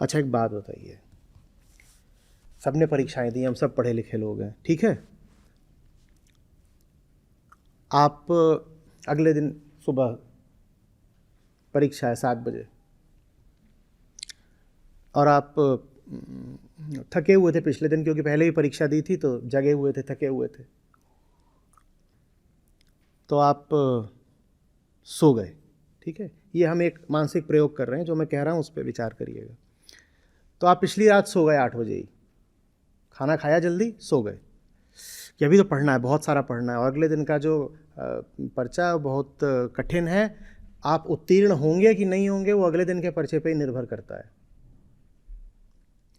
अच्छा एक बात बताइए, सबने परीक्षाएं दी, हम सब पढ़े लिखे लोग हैं, ठीक है? आप अगले दिन सुबह परीक्षा है 7 बजे और आप थके हुए थे पिछले दिन, क्योंकि पहले ही परीक्षा दी थी तो जगे हुए थे, थके हुए थे, तो आप सो गए, ठीक है? ये हम एक मानसिक प्रयोग कर रहे हैं, जो मैं कह रहा हूँ उस पर विचार करिएगा। तो आप पिछली रात सो गए 8 बजे ही, खाना खाया, जल्दी सो गए कि अभी तो पढ़ना है, बहुत सारा पढ़ना है, और अगले दिन का जो पर्चा बहुत कठिन है, आप उत्तीर्ण होंगे कि नहीं होंगे वो अगले दिन के पर्चे पे ही निर्भर करता है,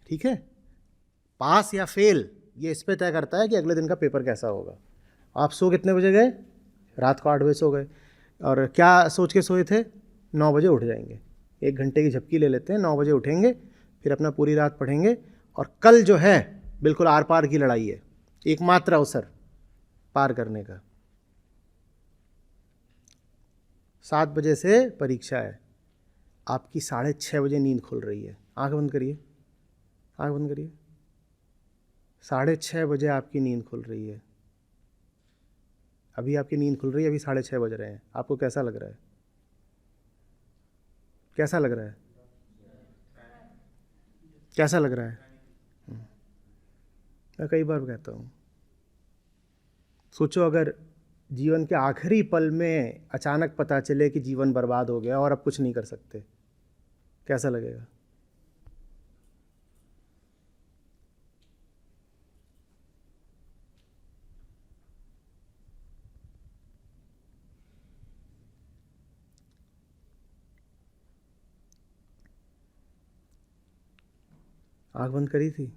ठीक है? पास या फेल ये इस पे तय करता है कि अगले दिन का पेपर कैसा होगा। आप सो कितने बजे गए? रात को 8 बजे सो गए, और क्या सोच के सोए थे? 9 बजे उठ जाएंगे, 1 घंटे की झपकी ले लेते हैं, 9 बजे उठेंगे, फिर अपना पूरी रात पढ़ेंगे, और कल जो है बिल्कुल आर पार की लड़ाई है, एकमात्र अवसर पार करने का। 7 बजे से परीक्षा है, आपकी 6:30 बजे नींद खुल रही है, आंख बंद करिए, आंख बंद करिए, 6:30 बजे आपकी नींद खुल रही है। अभी आपकी नींद खुल रही है, अभी 6:30 बज रहे हैं, आपको कैसा लग रहा है? कैसा लग रहा है? कैसा लग रहा है? मैं कई बार कहता हूँ, सोचो अगर जीवन के आखिरी पल में अचानक पता चले कि जीवन बर्बाद हो गया और अब कुछ नहीं कर सकते, कैसा लगेगा? आंख बंद करी थी?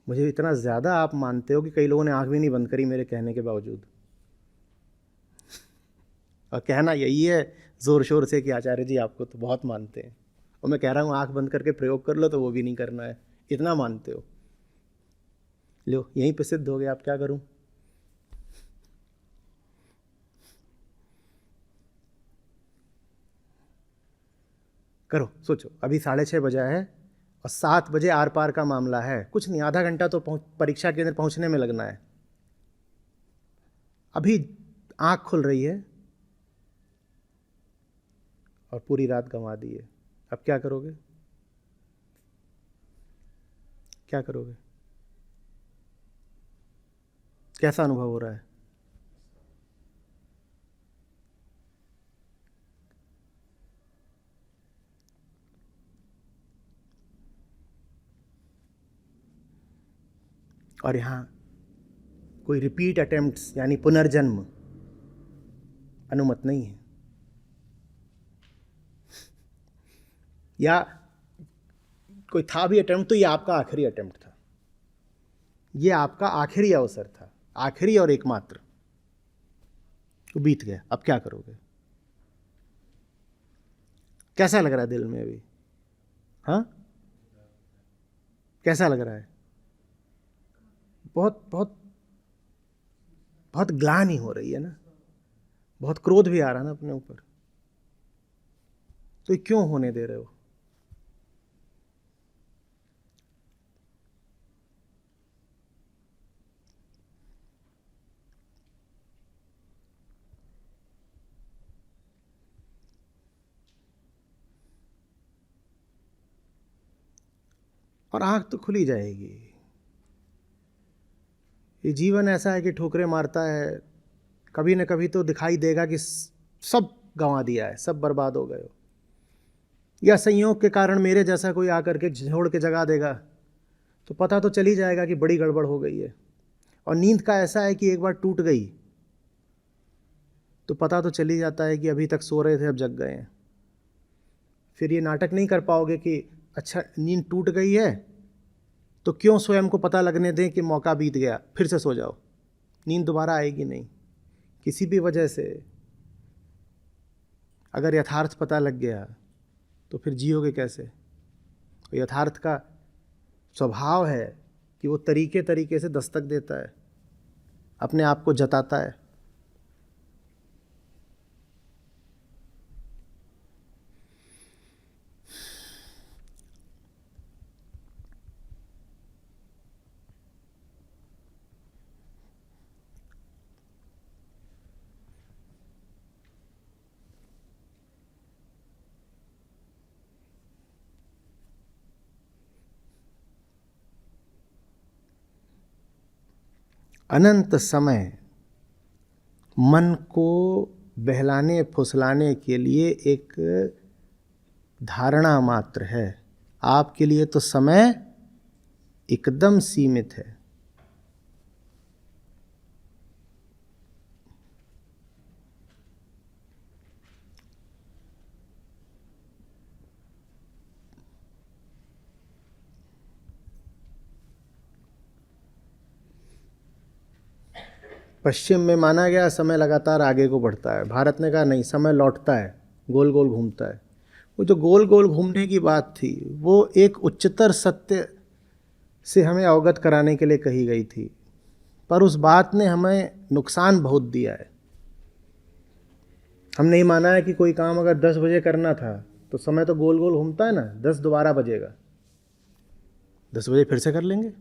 मुझे इतना ज़्यादा आप मानते हो कि कई लोगों ने आंख भी नहीं बंद करी मेरे कहने के बावजूद। और कहना यही है ज़ोर शोर से कि आचार्य जी आपको तो बहुत मानते हैं, और मैं कह रहा हूँ आंख बंद करके प्रयोग कर लो तो वो भी नहीं करना है, इतना मानते हो। लो यहीं पे सिद्ध हो गया, आप क्या करूँ? करो, सोचो, अभी 6:30 बजा है और 7 बजे आर पार का मामला है, कुछ नहीं, आधा घंटा तो परीक्षा केंद्र पहुंचने में लगना है। अभी आंख खुल रही है और पूरी रात गंवा दी है। अब क्या करोगे? क्या करोगे? कैसा अनुभव हो रहा है? और यहाँ कोई रिपीट अटेम्प्ट्स यानी पुनर्जन्म अनुमत नहीं है, या कोई था भी अटेम्प्ट तो ये आपका आखिरी अटेम्प्ट था, ये आपका आखिरी अवसर था, आखिरी और एकमात्र, तो बीत गया। अब क्या करोगे? कैसा लग रहा है दिल में अभी? हाँ, कैसा लग रहा है? बहुत बहुत बहुत ग्लानि हो रही है ना, बहुत क्रोध भी आ रहा है ना अपने ऊपर। तो ये क्यों होने दे रहे हो? और आंख तो खुली जाएगी। ये जीवन ऐसा है कि ठोकरें मारता है, कभी न कभी तो दिखाई देगा कि सब गंवा दिया है, सब बर्बाद हो गए हो, या संयोग के कारण मेरे जैसा कोई आकर के झोड़ के जगा देगा, तो पता तो चल ही जाएगा कि बड़ी गड़बड़ हो गई है। और नींद का ऐसा है कि एक बार टूट गई तो पता तो चल ही जाता है कि अभी तक सो रहे थे अब जग गए हैं। फिर ये नाटक नहीं कर पाओगे कि अच्छा नींद टूट गई है तो क्यों स्वयं को पता लगने दें कि मौका बीत गया, फिर से सो जाओ। नींद दोबारा आएगी नहीं किसी भी वजह से। अगर यथार्थ पता लग गया तो फिर जियोगे कैसे? यथार्थ का स्वभाव है कि वो तरीके तरीके से दस्तक देता है, अपने आप को जताता है। अनंत समय मन को बहलाने फुसलाने के लिए एक धारणा मात्र है। आपके लिए तो समय एकदम सीमित है। पश्चिम में माना गया समय लगातार आगे को बढ़ता है, भारत ने कहा नहीं, समय लौटता है, गोल गोल घूमता है। वो जो गोल गोल घूमने की बात थी वो एक उच्चतर सत्य से हमें अवगत कराने के लिए कही गई थी, पर उस बात ने हमें नुकसान बहुत दिया है। हमने ही माना है कि कोई काम अगर 10 बजे करना था तो समय तो गोल गोल घूमता है ना, 10 दोबारा बजेगा, 10 बजे फिर से कर लेंगे।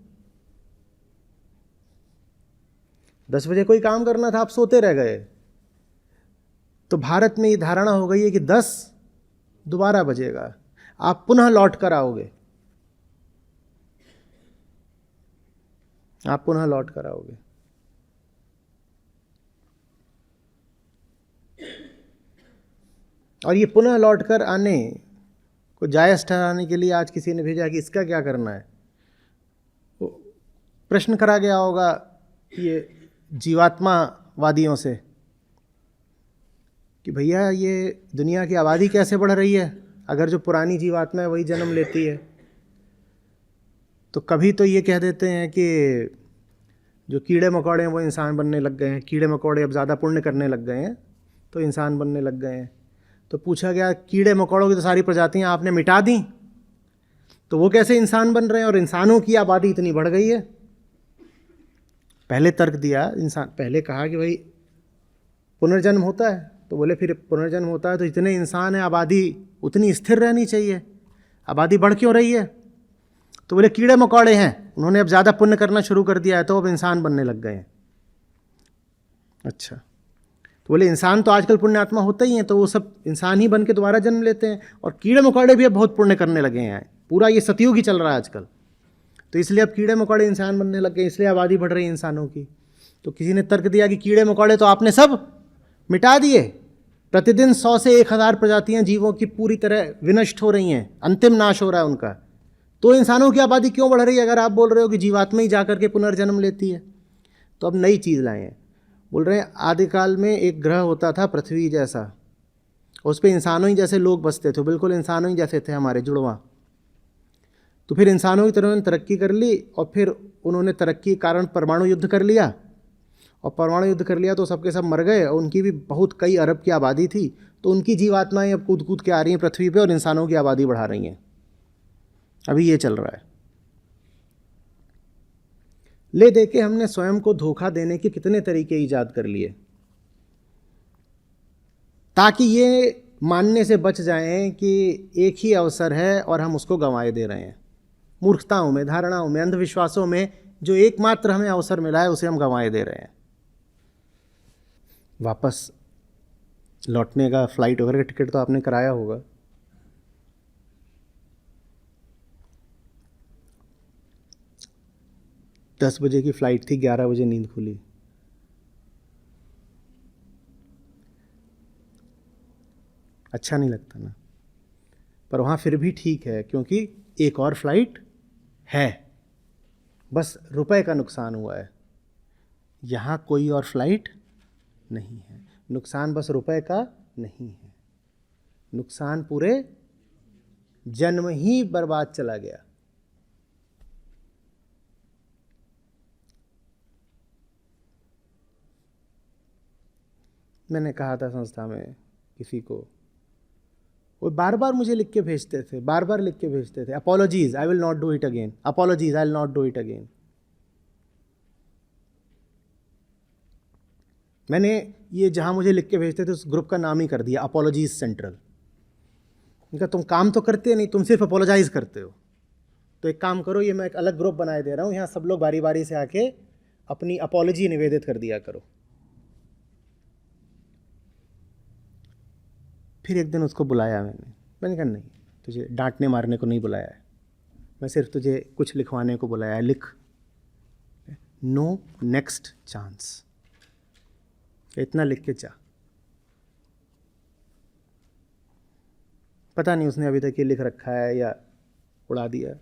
10 बजे कोई काम करना था, आप सोते रह गए, तो भारत में ये धारणा हो गई है कि 10 दोबारा बजेगा, आप पुनः लौट कर आओगे, आप पुनः लौट कर आओगे। और ये पुनः लौट कर आने को जायज़ ठहराने के लिए आज किसी ने भेजा कि इसका क्या करना है। वो प्रश्न करा गया होगा ये जीवात्मावादियों से कि भैया ये दुनिया की आबादी कैसे बढ़ रही है, अगर जो पुरानी जीवात्मा है वही जन्म लेती है। तो कभी तो ये कह देते हैं कि जो कीड़े मकोड़े हैं वो इंसान बनने लग गए हैं, कीड़े मकोड़े अब ज़्यादा पुण्य करने लग गए हैं तो इंसान बनने लग गए हैं। तो पूछा गया कीड़े मकोड़ों की तो सारी प्रजातियां आपने मिटा दी, तो वो कैसे इंसान बन रहे हैं, और इंसानों की आबादी इतनी बढ़ गई है। पहले तर्क दिया इंसान, पहले कहा कि भाई पुनर्जन्म होता है, तो बोले फिर पुनर्जन्म होता है तो इतने इंसान हैं, आबादी उतनी स्थिर रहनी चाहिए, आबादी बढ़ क्यों रही है। तो बोले कीड़े मकोड़े हैं, उन्होंने अब ज़्यादा पुण्य करना शुरू कर दिया है तो अब इंसान बनने लग गए हैं। अच्छा, तो बोले इंसान तो आजकल पुण्यात्मा होते ही हैं, तो वो सब इंसान ही बन के दोबारा जन्म लेते हैं, और कीड़े मकोड़े भी अब बहुत पुण्य करने लगे हैं। पूरा ये सतयुग ही चल रहा है आजकल, तो इसलिए अब कीड़े मकोड़े इंसान बनने लग गए, इसलिए आबादी बढ़ रही है इंसानों की। तो किसी ने तर्क दिया कि कीड़े मकोड़े तो आपने सब मिटा दिए, प्रतिदिन 100 से 1000 प्रजातियां जीवों की पूरी तरह विनष्ट हो रही हैं, अंतिम नाश हो रहा है उनका, तो इंसानों की आबादी क्यों बढ़ रही है अगर आप बोल रहे हो कि जीवात्मा ही जाकर के पुनर्जन्म लेती है। तो अब नई चीज़ लाए हैं, बोल रहे हैं आदिकाल में एक ग्रह होता था पृथ्वी जैसा, उस पर इंसानों ही जैसे लोग बसते थे, बिल्कुल इंसानों ही जैसे थे हमारे जुड़वा। तो फिर इंसानों की तरह तरक्की कर ली, और फिर उन्होंने तरक्की के कारण परमाणु युद्ध कर लिया, और परमाणु युद्ध कर लिया तो सबके सब मर गए, और उनकी भी बहुत कई अरब की आबादी थी, तो उनकी जीवात्माएं अब कूद कूद के आ रही हैं पृथ्वी पे और इंसानों की आबादी बढ़ा रही हैं। अभी ये चल रहा है। ले दे के हमने स्वयं को धोखा देने के कितने तरीके ईजाद कर लिए, ताकि ये मानने से बच जाएं कि एक ही अवसर है और हम उसको गंवाए दे रहे हैं। मूर्खताओं में, धारणाओं में, अंधविश्वासों में जो एकमात्र हमें अवसर मिला है उसे हम गंवाए दे रहे हैं। वापस लौटने का फ्लाइट वगैरह का टिकट तो आपने कराया होगा। दस बजे की फ़्लाइट थी, 11 बजे नींद खुली। अच्छा नहीं लगता ना, पर वहाँ फिर भी ठीक है क्योंकि एक और फ्लाइट है, बस रुपए का नुकसान हुआ है। यहाँ कोई और फ्लाइट नहीं है, नुकसान बस रुपए का नहीं है, नुकसान पूरे जन्म ही बर्बाद चला गया। मैंने कहा था संस्था में किसी को, वो बार बार मुझे लिख के भेजते थे, बार बार लिख के भेजते थे, apologies, I will not do it again, apologies, I will not do it again. मैंने ये जहाँ मुझे लिख के भेजते थे उस ग्रुप का नाम ही कर दिया अपॉलॉजीज सेंट्रल। उनका तुम काम तो करते नहीं, तुम सिर्फ अपॉलोजाइज करते हो, तो एक काम करो, ये मैं एक अलग ग्रुप बनाए दे रहा हूँ, यहाँ सब लोग बारी बारी से आके अपनी अपॉलॉजी निवेदित कर दिया करो। फिर एक दिन उसको बुलाया मैंने कहा नहीं, तुझे डांटने मारने को नहीं बुलाया है, मैं सिर्फ तुझे कुछ लिखवाने को बुलाया है, लिख, नो नेक्स्ट चांस, इतना लिख के जा। पता नहीं उसने अभी तक ये लिख रखा है या उड़ा दिया,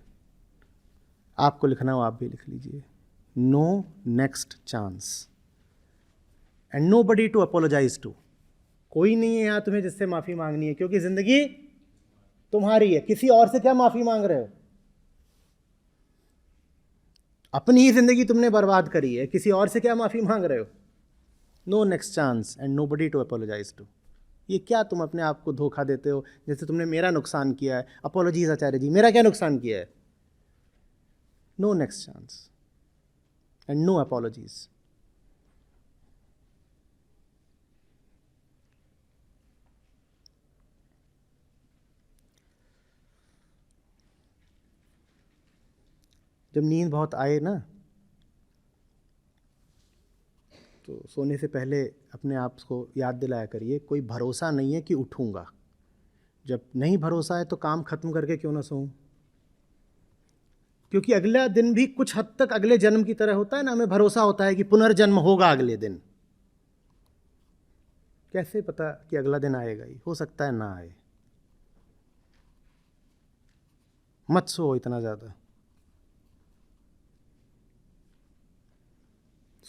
आपको लिखना हो आप भी लिख लीजिए, no next chance and nobody to apologize to. कोई नहीं है यहाँ तुम्हें जिससे माफ़ी मांगनी है, क्योंकि ज़िंदगी तुम्हारी है, किसी और से क्या माफ़ी मांग रहे हो। अपनी ही ज़िंदगी तुमने बर्बाद करी है, किसी और से क्या माफ़ी मांग रहे हो। No next chance and nobody to apologize to. ये क्या तुम अपने आप को धोखा देते हो, जैसे तुमने मेरा नुकसान किया है। अपोलॉजीज आचार्य जी, मेरा क्या नुकसान किया है। No next chance and no apologies. जब नींद बहुत आए ना, तो सोने से पहले अपने आप को याद दिलाया करिए, कोई भरोसा नहीं है कि उठूंगा। जब नहीं भरोसा है तो काम खत्म करके क्यों ना सोऊं, क्योंकि अगला दिन भी कुछ हद तक अगले जन्म की तरह होता है ना। हमें भरोसा होता है कि पुनर्जन्म होगा अगले दिन, कैसे पता कि अगला दिन आएगा ही? हो सकता है ना आए। मत सो इतना ज़्यादा।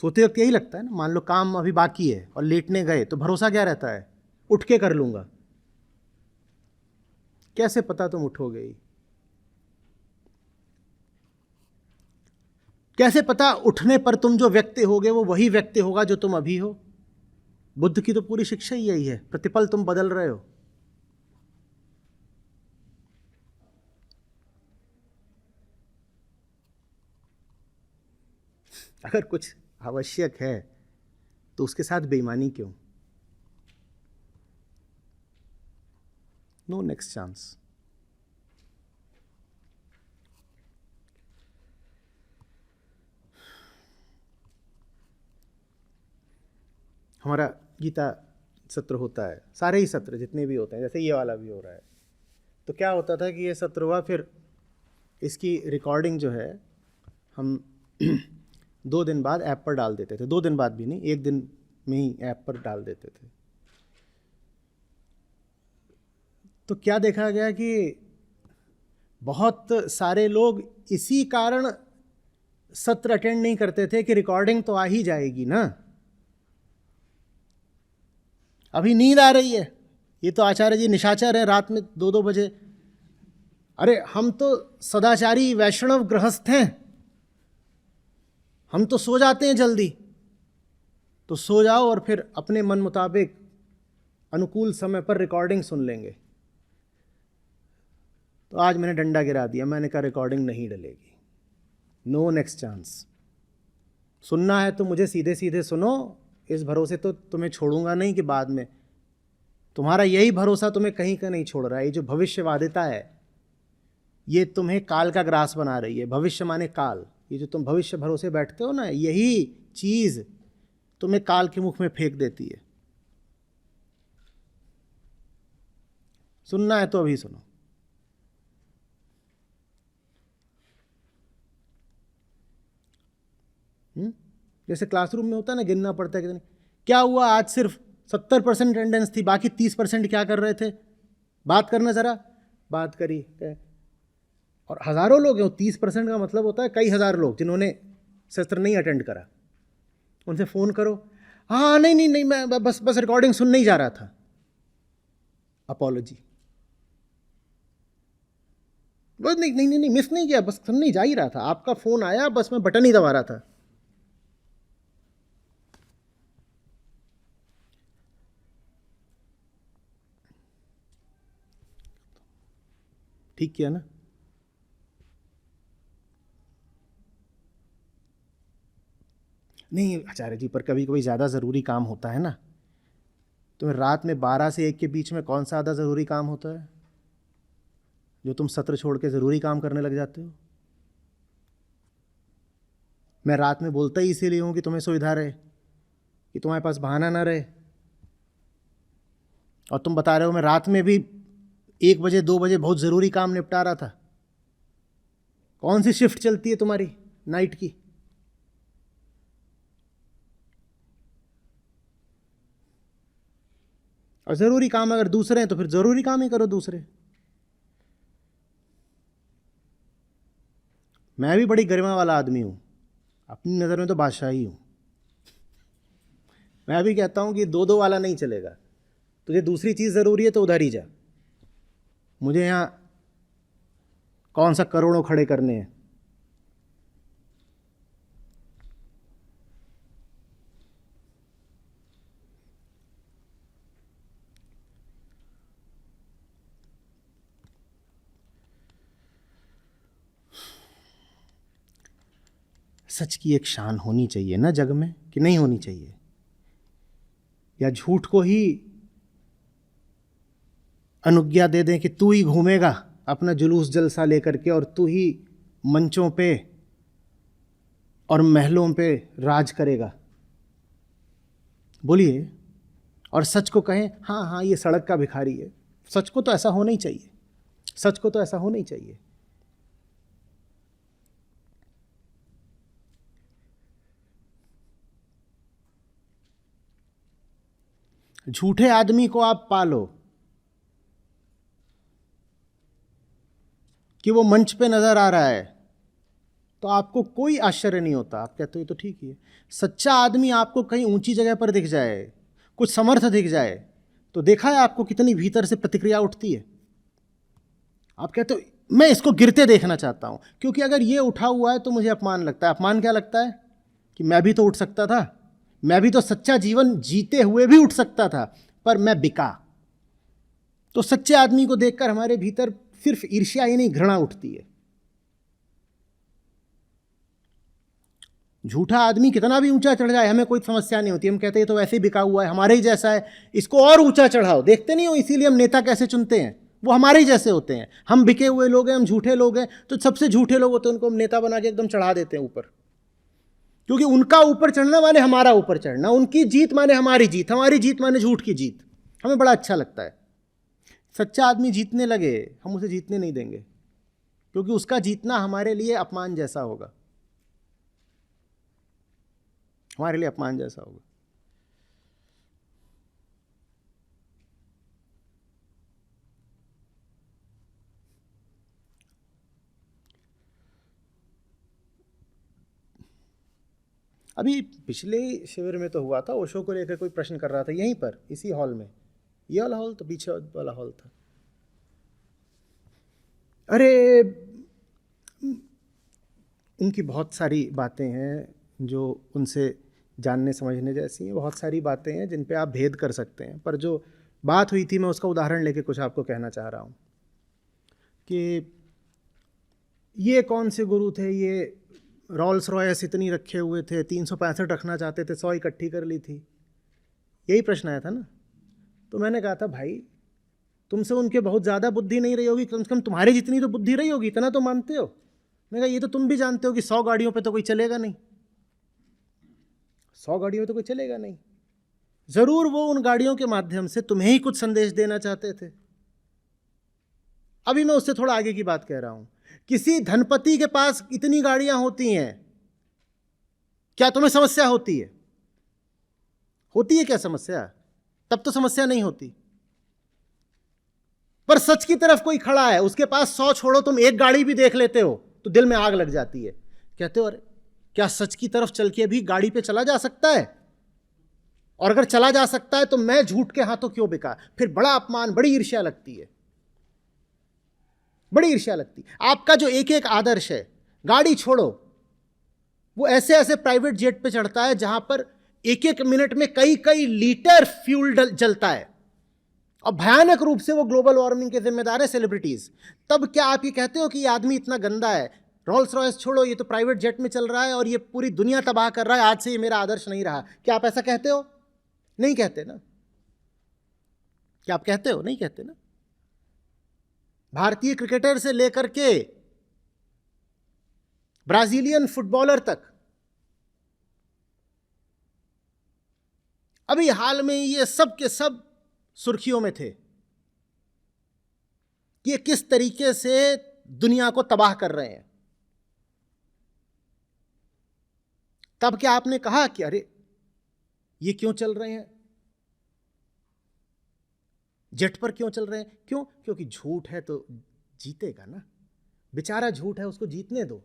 सोते वक्त यही लगता है ना, मान लो काम अभी बाकी है और लेटने गए तो भरोसा क्या रहता है, उठ के कर लूंगा। कैसे पता तुम उठोगे ही? कैसे पता उठने पर तुम जो व्यक्ति होगे वो वही व्यक्ति होगा जो तुम अभी हो? बुद्ध की तो पूरी शिक्षा ही यही है, प्रतिपल तुम बदल रहे हो। अगर कुछ आवश्यक है तो उसके साथ बेईमानी क्यों? No next chance. हमारा गीता सत्र होता है, सारे ही सत्र जितने भी होते हैं, जैसे ये वाला भी हो रहा है, तो क्या होता था कि ये सत्र हुआ, फिर इसकी रिकॉर्डिंग जो है हम 2 दिन बाद ऐप पर डाल देते थे। 2 दिन बाद भी नहीं, 1 दिन में ही ऐप पर डाल देते थे। तो क्या देखा गया कि बहुत सारे लोग इसी कारण सत्र अटेंड नहीं करते थे कि रिकॉर्डिंग तो आ ही जाएगी ना, अभी नींद आ रही है, ये तो आचार्य जी निशाचर हैं, रात में 2-2 बजे। अरे हम तो सदाचारी वैष्णव गृहस्थ हैं, हम तो सो जाते हैं जल्दी। तो सो जाओ और फिर अपने मन मुताबिक अनुकूल समय पर रिकॉर्डिंग सुन लेंगे। तो आज मैंने डंडा गिरा दिया, मैंने कहा रिकॉर्डिंग नहीं डलेगी, नो नेक्स्ट चांस। सुनना है तो मुझे सीधे सीधे सुनो, इस भरोसे तो तुम्हें छोड़ूंगा नहीं कि बाद में। तुम्हारा यही भरोसा तुम्हें कहीं का नहीं छोड़ रहा है। ये जो भविष्यवादिता है ये तुम्हें काल का ग्रास बना रही है। भविष्य माने काल, ये जो तुम भविष्य भरोसे बैठते हो ना, यही चीज तुम्हें काल के मुख में फेंक देती है। सुनना है तो अभी सुनो। जैसे क्लासरूम में होता है ना, गिनना पड़ता है कितने, क्या हुआ आज सिर्फ 70% अटेंडेंस थी, बाकी 30% क्या कर रहे थे, बात करना जरा। बात करी, और हजारों लोग हैं, 30% का मतलब होता है कई हजार लोग जिन्होंने सत्र नहीं अटेंड करा। उनसे फ़ोन करो, हाँ नहीं नहीं नहीं मैं बस रिकॉर्डिंग सुनने ही जा रहा था। अपॉलॉजी, बस नहीं नहीं नहीं मिस नहीं किया, बस सुनने ही जा ही रहा था, आपका फ़ोन आया, बस मैं बटन ही दबा रहा था। ठीक किया ना? नहीं आचार्य जी, पर कभी कभी ज़्यादा ज़रूरी काम होता है ना। तुम्हें रात में 12 से 1 के बीच में कौन सा ज़्यादा ज़रूरी काम होता है जो तुम सत्र छोड़ के ज़रूरी काम करने लग जाते हो? मैं रात में बोलता ही इसीलिए हूँ कि तुम्हें सुविधा रहे, कि तुम्हारे पास बहाना ना रहे। और तुम बता रहे हो मैं रात में भी 1 बजे 2 बजे बहुत ज़रूरी काम निपटा रहा था। कौन सी शिफ्ट चलती है तुम्हारी नाइट की? और ज़रूरी काम अगर दूसरे हैं तो फिर ज़रूरी काम ही करो दूसरे। मैं भी बड़ी गरिमा वाला आदमी हूँ, अपनी नज़र में तो बादशाह ही हूँ। मैं भी कहता हूँ कि 2-2 वाला नहीं चलेगा, तुझे दूसरी चीज़ ज़रूरी है तो उधर ही जा, मुझे यहाँ कौन सा करोड़ों खड़े करने हैं। सच की एक शान होनी चाहिए ना जग में, कि नहीं होनी चाहिए? या झूठ को ही अनुज्ञा दे दें कि तू ही घूमेगा अपना जुलूस जलसा लेकर के, और तू ही मंचों पे और महलों पे राज करेगा? बोलिए। और सच को कहें हाँ हाँ ये सड़क का भिखारी है। सच को तो ऐसा होना ही चाहिए, सच को तो ऐसा होना ही चाहिए। झूठे आदमी को आप पालो कि वो मंच पे नजर आ रहा है तो आपको कोई आश्चर्य नहीं होता, आप कहते हो ये तो ठीक ही है। सच्चा आदमी आपको कहीं ऊंची जगह पर दिख जाए, कुछ समर्थ दिख जाए, तो देखा है आपको कितनी भीतर से प्रतिक्रिया उठती है। आप कहते हो मैं इसको गिरते देखना चाहता हूं, क्योंकि अगर ये उठा हुआ है तो मुझे अपमान लगता है। अपमान क्या लगता है कि मैं भी तो उठ सकता था, मैं भी तो सच्चा जीवन जीते हुए भी उठ सकता था, पर मैं बिका। तो सच्चे आदमी को देखकर हमारे भीतर सिर्फ ईर्ष्या ही नहीं, घृणा उठती है। झूठा आदमी कितना भी ऊंचा चढ़ जाए हमें कोई समस्या नहीं होती, हम कहते हैं तो वैसे ही बिका हुआ है, हमारे ही जैसा है, इसको और ऊंचा चढ़ाओ। देखते नहीं हो, इसीलिए हम नेता कैसे चुनते हैं, वो हमारे ही जैसे होते हैं। हम बिके हुए लोग हैं, हम झूठे लोग हैं, तो सबसे झूठे लोग होते हैं उनको हम नेता बना के एकदम चढ़ा देते हैं ऊपर, क्योंकि उनका ऊपर चढ़ना माने हमारा ऊपर चढ़ना, उनकी जीत माने हमारी जीत, हमारी जीत माने झूठ की जीत। हमें बड़ा अच्छा लगता है। सच्चा आदमी जीतने लगे, हम उसे जीतने नहीं देंगे, क्योंकि उसका जीतना हमारे लिए अपमान जैसा होगा, हमारे लिए अपमान जैसा होगा। अभी पिछले शिविर में तो हुआ था, ओशो को लेकर कोई प्रश्न कर रहा था यहीं पर इसी हॉल में, ये वाला हॉल तो पीछे वाला हॉल था। अरे उनकी बहुत सारी बातें हैं जो उनसे जानने समझने जैसी हैं, बहुत सारी बातें हैं जिन पे आप भेद कर सकते हैं, पर जो बात हुई थी मैं उसका उदाहरण लेके कुछ आपको कहना चाह रहा हूँ कि ये कौन से गुरु थे, ये रॉल्स रॉयस इतनी रखे हुए थे, 365 रखना चाहते थे, 100 इकट्ठी कर ली थी, यही प्रश्न आया था ना। तो मैंने कहा था भाई तुमसे उनके बहुत ज़्यादा बुद्धि नहीं रही होगी, कम से कम तुम्हारे जितनी तो बुद्धि रही होगी, इतना तो मानते हो। मैंने कहा ये तो तुम भी जानते हो कि 100 गाड़ियों पे तो कोई चलेगा नहीं, 100 गाड़ियों पे तो कोई चलेगा नहीं। ज़रूर वो उन गाड़ियों के माध्यम से तुम्हें ही कुछ संदेश देना चाहते थे। अभी मैं उससे थोड़ा आगे की बात कह रहा हूं। किसी धनपति के पास इतनी गाड़ियां होती हैं, क्या तुम्हें समस्या होती है? होती है क्या समस्या? तब तो समस्या नहीं होती। पर सच की तरफ कोई खड़ा है, उसके पास 100 छोड़ो तुम एक गाड़ी भी देख लेते हो तो दिल में आग लग जाती है। कहते हो अरे क्या सच की तरफ चल के भी गाड़ी पे चला जा सकता है? और अगर चला जा सकता है तो मैं झूठ के हाथों क्यों बिका? फिर बड़ा अपमान, बड़ी ईर्ष्या लगती है, बड़ी ईर्ष्या लगती। आपका जो एक एक आदर्श है, गाड़ी छोड़ो, वो ऐसे ऐसे प्राइवेट जेट पे चढ़ता है जहां पर एक एक मिनट में कई कई लीटर फ्यूल जलता है, और भयानक रूप से वो ग्लोबल वार्मिंग के जिम्मेदार है सेलिब्रिटीज। तब क्या आप ये कहते हो कि ये आदमी इतना गंदा है? रोल्स रॉयस छोड़ो, ये तो प्राइवेट जेट में चल रहा है और ये पूरी दुनिया तबाह कर रहा है, आज से ये मेरा आदर्श नहीं रहा। क्या आप ऐसा कहते हो? नहीं कहते ना। क्या आप कहते हो? नहीं कहते ना। भारतीय क्रिकेटर से लेकर के ब्राजीलियन फुटबॉलर तक, अभी हाल में ये सब के सब सुर्खियों में थे कि ये किस तरीके से दुनिया को तबाह कर रहे हैं। तब क्या आपने कहा कि अरे ये क्यों चल रहे हैं, जेट पर क्यों चल रहे हैं? क्यों? क्योंकि झूठ है तो जीतेगा ना, बेचारा झूठ है, उसको जीतने दो।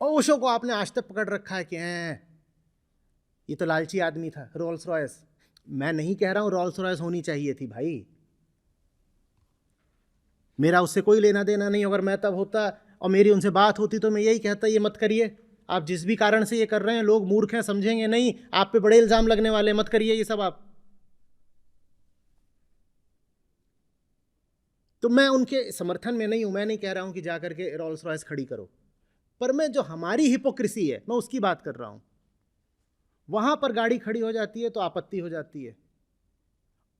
और ओशो को आपने आज तक पकड़ रखा है कि ये तो लालची आदमी था, रोल्स रॉयस। मैं नहीं कह रहा हूं रोल्स रॉयस होनी चाहिए थी भाई, मेरा उससे कोई लेना देना नहीं। अगर मैं तब होता और मेरी उनसे बात होती तो मैं यही कहता ये मत करिए, आप जिस भी कारण से ये कर रहे हैं, लोग मूर्ख हैं, समझेंगे नहीं, आप पे बड़े इल्जाम लगने वाले, मत करिए ये सब आप। तो मैं उनके समर्थन में नहीं हूं, मैं नहीं कह रहा हूं कि जाकर के रोल्स रॉयस खड़ी करो, पर मैं जो हमारी हिपोक्रेसी है मैं उसकी बात कर रहा हूं। वहां पर गाड़ी खड़ी हो जाती है तो आपत्ति हो जाती है,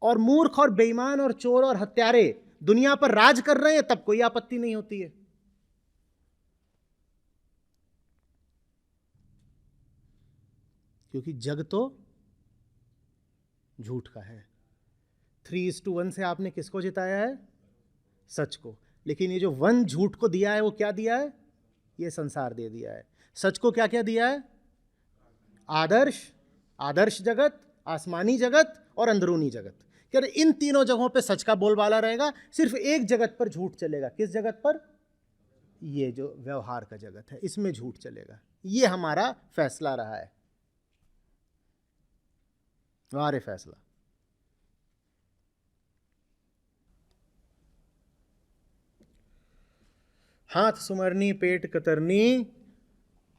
और मूर्ख और बेईमान और चोर और हत्यारे दुनिया पर राज कर रहे हैं तब कोई आपत्ति नहीं होती है। क्योंकि जग तो झूठ का है। 3:1 से आपने किसको जिताया है? सच को। लेकिन ये जो 1 झूठ को दिया है वो क्या दिया है? ये संसार दे दिया है। सच को क्या क्या दिया है? आदर्श, आदर्श जगत, आसमानी जगत और अंदरूनी जगत। क्या इन तीनों जगहों पे सच का बोलबाला रहेगा, सिर्फ एक जगत पर झूठ चलेगा। किस जगत पर? ये जो व्यवहार का जगत है, इसमें झूठ चलेगा। ये हमारा फैसला रहा है, हमारे फैसला। हाथ सुमरनी पेट कतरनी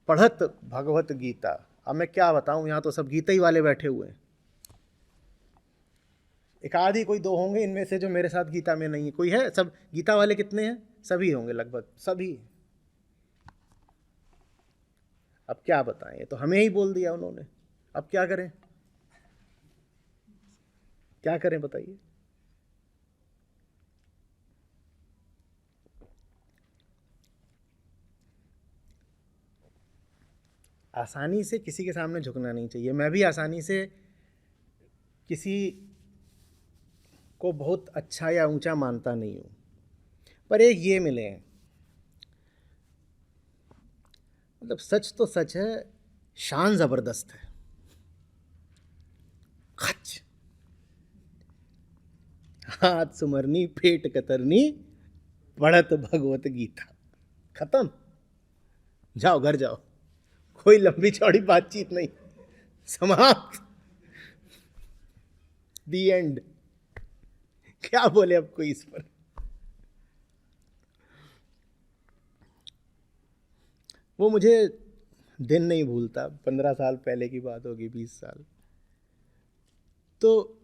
पढ़त भगवत गीता। अब मैं क्या बताऊं, यहां तो सब गीता ही वाले बैठे हुए हैं। एक आधी कोई दो होंगे इनमें से जो मेरे साथ गीता में नहीं है। कोई है? सब गीता वाले कितने हैं? सभी होंगे, लगभग सभी। अब क्या बताएं, ये तो हमें ही बोल दिया उन्होंने। अब क्या करें, क्या करें बताइए। आसानी से किसी के सामने झुकना नहीं चाहिए। मैं भी आसानी से किसी को बहुत अच्छा या ऊंचा मानता नहीं हूं, पर एक ये मिले हैं, मतलब सच तो सच है, शान जबरदस्त है। खच, हाथ सुमरनी पेट कतरनी पढ़त भगवत गीता। खत्म, जाओ घर जाओ, कोई लंबी चौड़ी बातचीत नहीं, समाप्त, दी एंड। क्या बोले अब कोई इस पर। वो मुझे दिन नहीं भूलता, 15 साल पहले की बात होगी, 20 साल। तो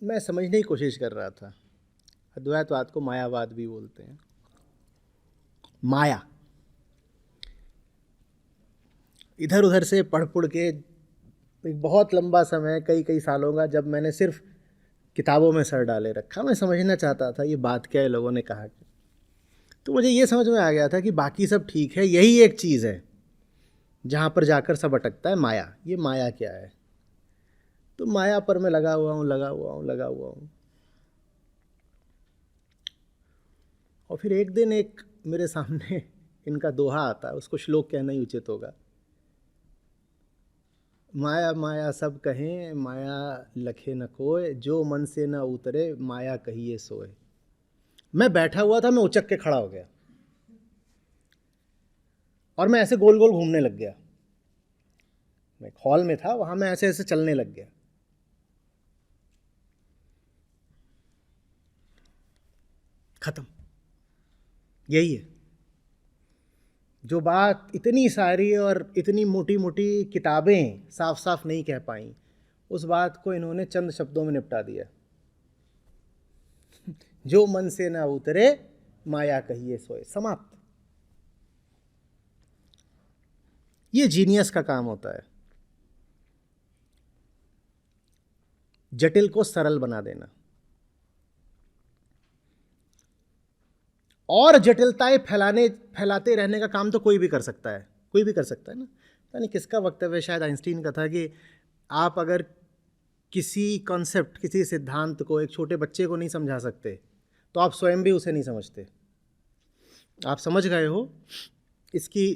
मैं समझने की कोशिश कर रहा था, अद्वैतवाद को मायावाद भी बोलते हैं। माया, इधर उधर से पढ़ पढ़ के एक बहुत लंबा समय, कई कई सालों का, जब मैंने सिर्फ किताबों में सर डाले रखा, मैं समझना चाहता था ये बात क्या है, लोगों ने कहा। तो मुझे ये समझ में आ गया था कि बाकी सब ठीक है, यही एक चीज़ है जहाँ पर जाकर सब अटकता है, माया। ये माया क्या है? तो माया पर मैं लगा हुआ हूँ। और फिर एक दिन एक मेरे सामने इनका दोहा आता है, उसको श्लोक कहना ही उचित होगा। माया माया सब कहें, माया लखे न कोय, जो मन से न उतरे, माया कहिए सोए। मैं बैठा हुआ था, मैं उचक के खड़ा हो गया और मैं ऐसे गोल गोल घूमने लग गया। मैं हॉल में था, वहां मैं ऐसे ऐसे चलने लग गया। खत्म। यही है जो बात इतनी सारी और इतनी मोटी मोटी किताबें साफ साफ नहीं कह पाई, उस बात को इन्होंने चंद शब्दों में निपटा दिया। जो मन से ना उतरे, माया कहिए सोए। समाप्त। ये जीनियस का काम होता है, जटिल को सरल बना देना। और जटिलताएं फैलाते रहने का काम तो कोई भी कर सकता है, कोई भी कर सकता है ना। पता नहीं किसका वक्तव्य, शायद आइंस्टीन का था, कि आप अगर किसी कॉन्सेप्ट, किसी सिद्धांत को एक छोटे बच्चे को नहीं समझा सकते, तो आप स्वयं भी उसे नहीं समझते। आप समझ गए हो, इसकी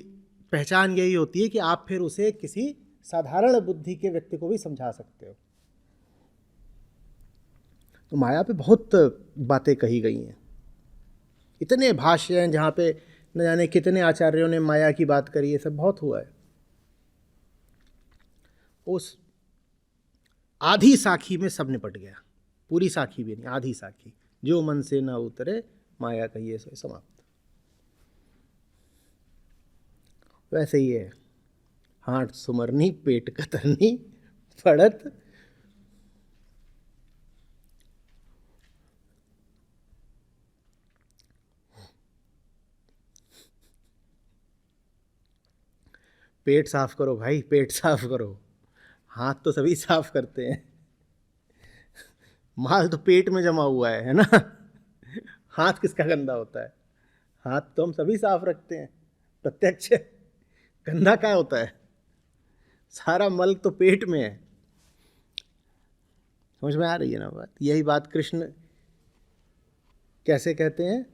पहचान यही होती है कि आप फिर उसे किसी साधारण बुद्धि के व्यक्ति को भी समझा सकते हो। तो माया पे बहुत बातें कही गई हैं, इतने भाष्य हैं जहाँ पे न जाने कितने आचार्यों ने माया की बात करी है, सब बहुत हुआ है। उस आधी साखी में सब निपट गया, पूरी साखी भी नहीं, आधी साखी। जो मन से ना उतरे, माया कहिए सोए। समाप्त। वैसे ही है, हाथ सुमरनी पेट कतरनी पढ़त पेट साफ करो भाई, पेट साफ करो। हाथ तो सभी साफ करते हैं, माल तो पेट में जमा हुआ है ना। हाथ किसका गंदा होता है? हाथ तो हम सभी साफ रखते हैं, प्रत्यक्ष। गंदा क्या होता है? सारा मल तो पेट में है। समझ में आ रही है ना बात? यही बात कृष्ण कैसे कहते हैं,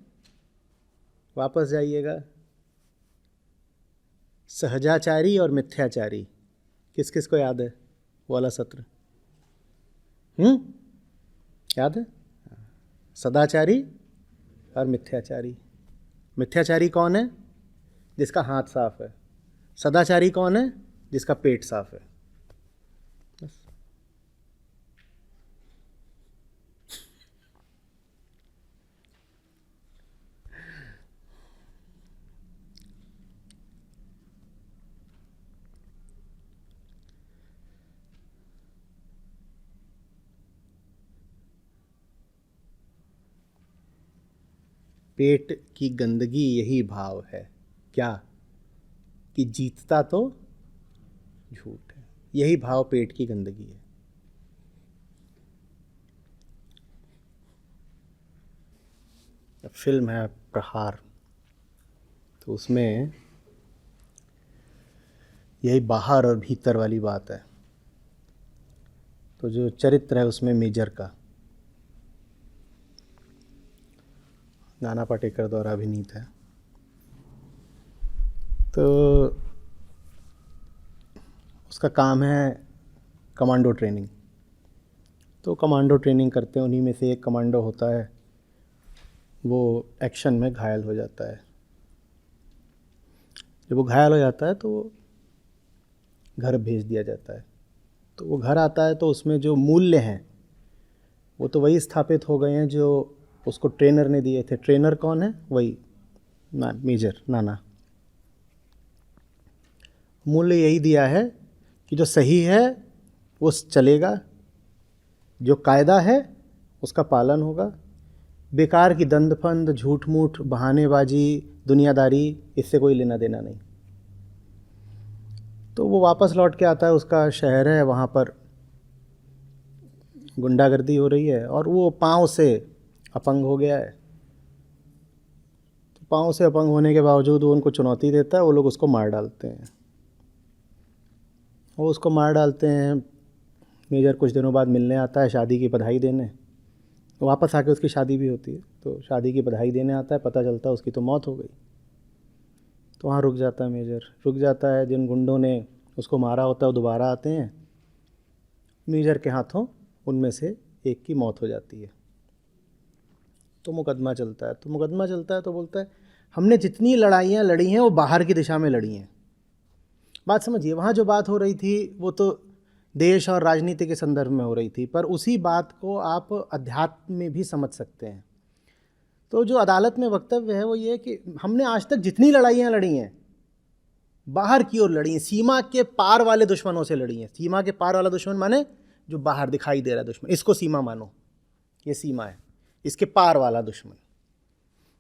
वापस जाइएगा, सहजाचारी और मिथ्याचारी, किस किस को याद है वो वाला सत्र? याद है? सदाचारी और मिथ्याचारी। मिथ्याचारी कौन है? जिसका हाथ साफ है। सदाचारी कौन है? जिसका पेट साफ है। बस। पेट की गंदगी यही भाव है क्या? कि जीतता तो झूठ है। यही भाव पेट की गंदगी है। फिल्म है प्रहार, तो उसमें यही बाहर और भीतर वाली बात है। तो जो चरित्र है उसमें मेजर का, नाना पाटेकर द्वारा अभिनीत है, तो उसका काम है कमांडो ट्रेनिंग। तो कमांडो ट्रेनिंग करते हैं, उन्हीं में से एक कमांडो होता है, वो एक्शन में घायल हो जाता है। जब वो घायल हो जाता है तो वो घर भेज दिया जाता है। तो वो घर आता है तो उसमें जो मूल्य हैं वो तो वही स्थापित हो गए हैं जो उसको ट्रेनर ने दिए थे। ट्रेनर कौन है? वही मेजर नाना। मूल्य यही दिया है कि जो सही है वो चलेगा, जो कायदा है उसका पालन होगा, बेकार की दंड फंद, झूठ मूठ, बहानेबाजी, दुनियादारी, इससे कोई लेना देना नहीं। तो वो वापस लौट के आता है, उसका शहर है, वहाँ पर गुंडागर्दी हो रही है और वो पाँव से अपंग हो गया है। तो पाँव से अपंग होने के बावजूद वो उनको चुनौती देता है, वो लोग उसको मार डालते हैं। वो उसको मार डालते हैं। मेजर कुछ दिनों बाद मिलने आता है, शादी की बधाई देने। वापस आके उसकी शादी भी होती है, तो शादी की बधाई देने आता है, पता चलता है उसकी तो मौत हो गई। तो वहाँ रुक जाता है मेजर, रुक जाता है। जिन गुंडों ने उसको मारा होता है वो दोबारा आते हैं, मेजर के हाथों उनमें से एक की मौत हो जाती है। तो मुकदमा चलता है, तो बोलता है हमने जितनी लड़ाइयाँ लड़ी हैं वो बाहर की दिशा में लड़ी हैं। बात समझिए, वहाँ जो बात हो रही थी वो तो देश और राजनीति के संदर्भ में हो रही थी, पर उसी बात को आप अध्यात्म में भी समझ सकते हैं। तो जो अदालत में वक्तव्य है वो ये कि हमने आज तक जितनी लड़ाइयाँ लड़ी हैं बाहर की ओर लड़ी हैं, सीमा के पार वाले दुश्मनों से लड़ी हैं। सीमा के पार वाला दुश्मन माने जो बाहर दिखाई दे रहा है दुश्मन, इसको सीमा मानो, ये सीमा है। इसके पार वाला दुश्मन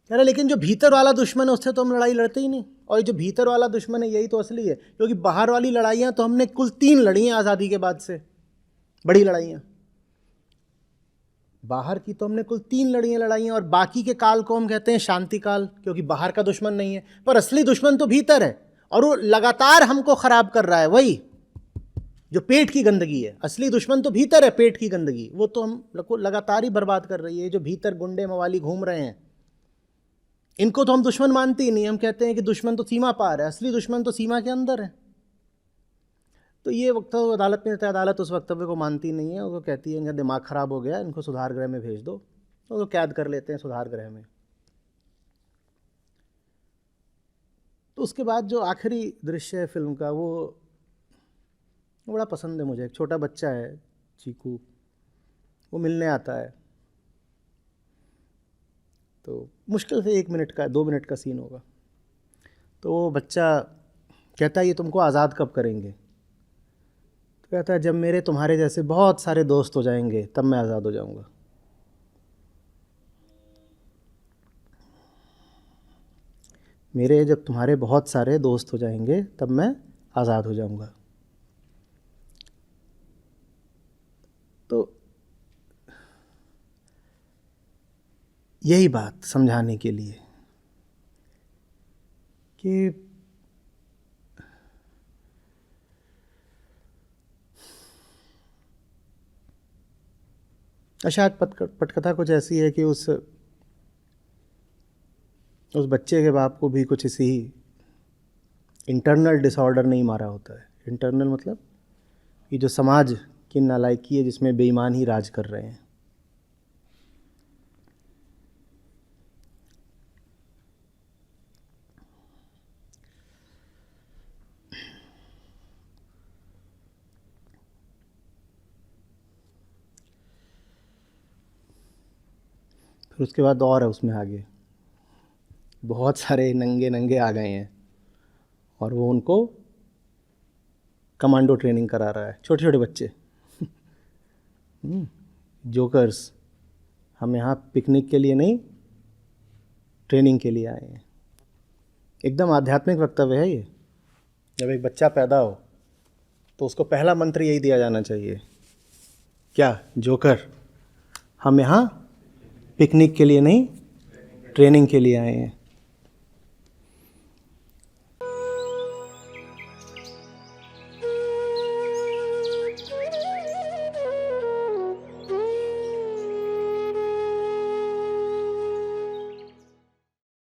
कह रहा, लेकिन जो भीतर वाला दुश्मन है उससे तो हम लड़ाई लड़ते ही नहीं। और जो भीतर वाला दुश्मन है यही तो असली है, क्योंकि बाहर वाली लड़ाइयाँ तो हमने कुल 3 लड़ी हैं आज़ादी के बाद से, बड़ी लड़ाइयाँ। बाहर की तो हमने कुल 3 लड़ाई हैं, और बाकी के काल को हम कहते हैं शांति काल, क्योंकि बाहर का दुश्मन नहीं है। पर असली दुश्मन तो भीतर है और वो लगातार हमको खराब कर रहा है, वही जो पेट की गंदगी है। असली दुश्मन तो भीतर है, पेट की गंदगी, वो तो हम लगातार ही बर्बाद कर रही है। जो भीतर गुंडे मवाली घूम रहे हैं इनको तो हम दुश्मन मानते ही नहीं। हम कहते हैं कि दुश्मन तो सीमा पार है, असली दुश्मन तो सीमा के अंदर है। तो ये वक्तव्य अदालत में रहता है, अदालत उस वक्तव्य को मानती नहीं है। वो कहती है इनका दिमाग खराब हो गया, इनको सुधार गृह में भेज दो। तो वो कैद कर लेते हैं सुधार गृह में। तो उसके बाद जो आखिरी दृश्य है फिल्म का वो बड़ा पसंद है मुझे। एक छोटा बच्चा है चीकू, वो मिलने आता है। तो मुश्किल से 1 मिनट का 2 मिनट का सीन होगा। तो वो बच्चा कहता है ये तुमको आज़ाद कब करेंगे? तो कहता है जब मेरे तुम्हारे जैसे बहुत सारे दोस्त हो जाएंगे तब मैं आज़ाद हो जाऊंगा। मेरे जब तुम्हारे बहुत सारे दोस्त हो जाएंगे तब मैं आज़ाद हो जाऊंगा। तो यही बात समझाने के लिए कि शायद पटकथा कुछ ऐसी है कि उस बच्चे के बाप को भी कुछ इसी इंटरनल डिसऑर्डर नहीं मारा होता है। इंटरनल मतलब ये जो समाज की नालायकी है जिसमें बेईमान ही राज कर रहे हैं। फिर उसके बाद और है उसमें आगे बहुत सारे नंगे नंगे आ गए हैं और वो उनको कमांडो ट्रेनिंग करा रहा है, छोटे छोटे बच्चे जोकर्स। हम यहाँ पिकनिक के लिए नहीं, ट्रेनिंग के लिए आए हैं। एकदम आध्यात्मिक वक्तव्य है ये। जब एक बच्चा पैदा हो तो उसको पहला मंत्र यही दिया जाना चाहिए, क्या? जोकर, हम यहाँ पिकनिक के लिए नहीं, ट्रेनिंग के लिए आए हैं।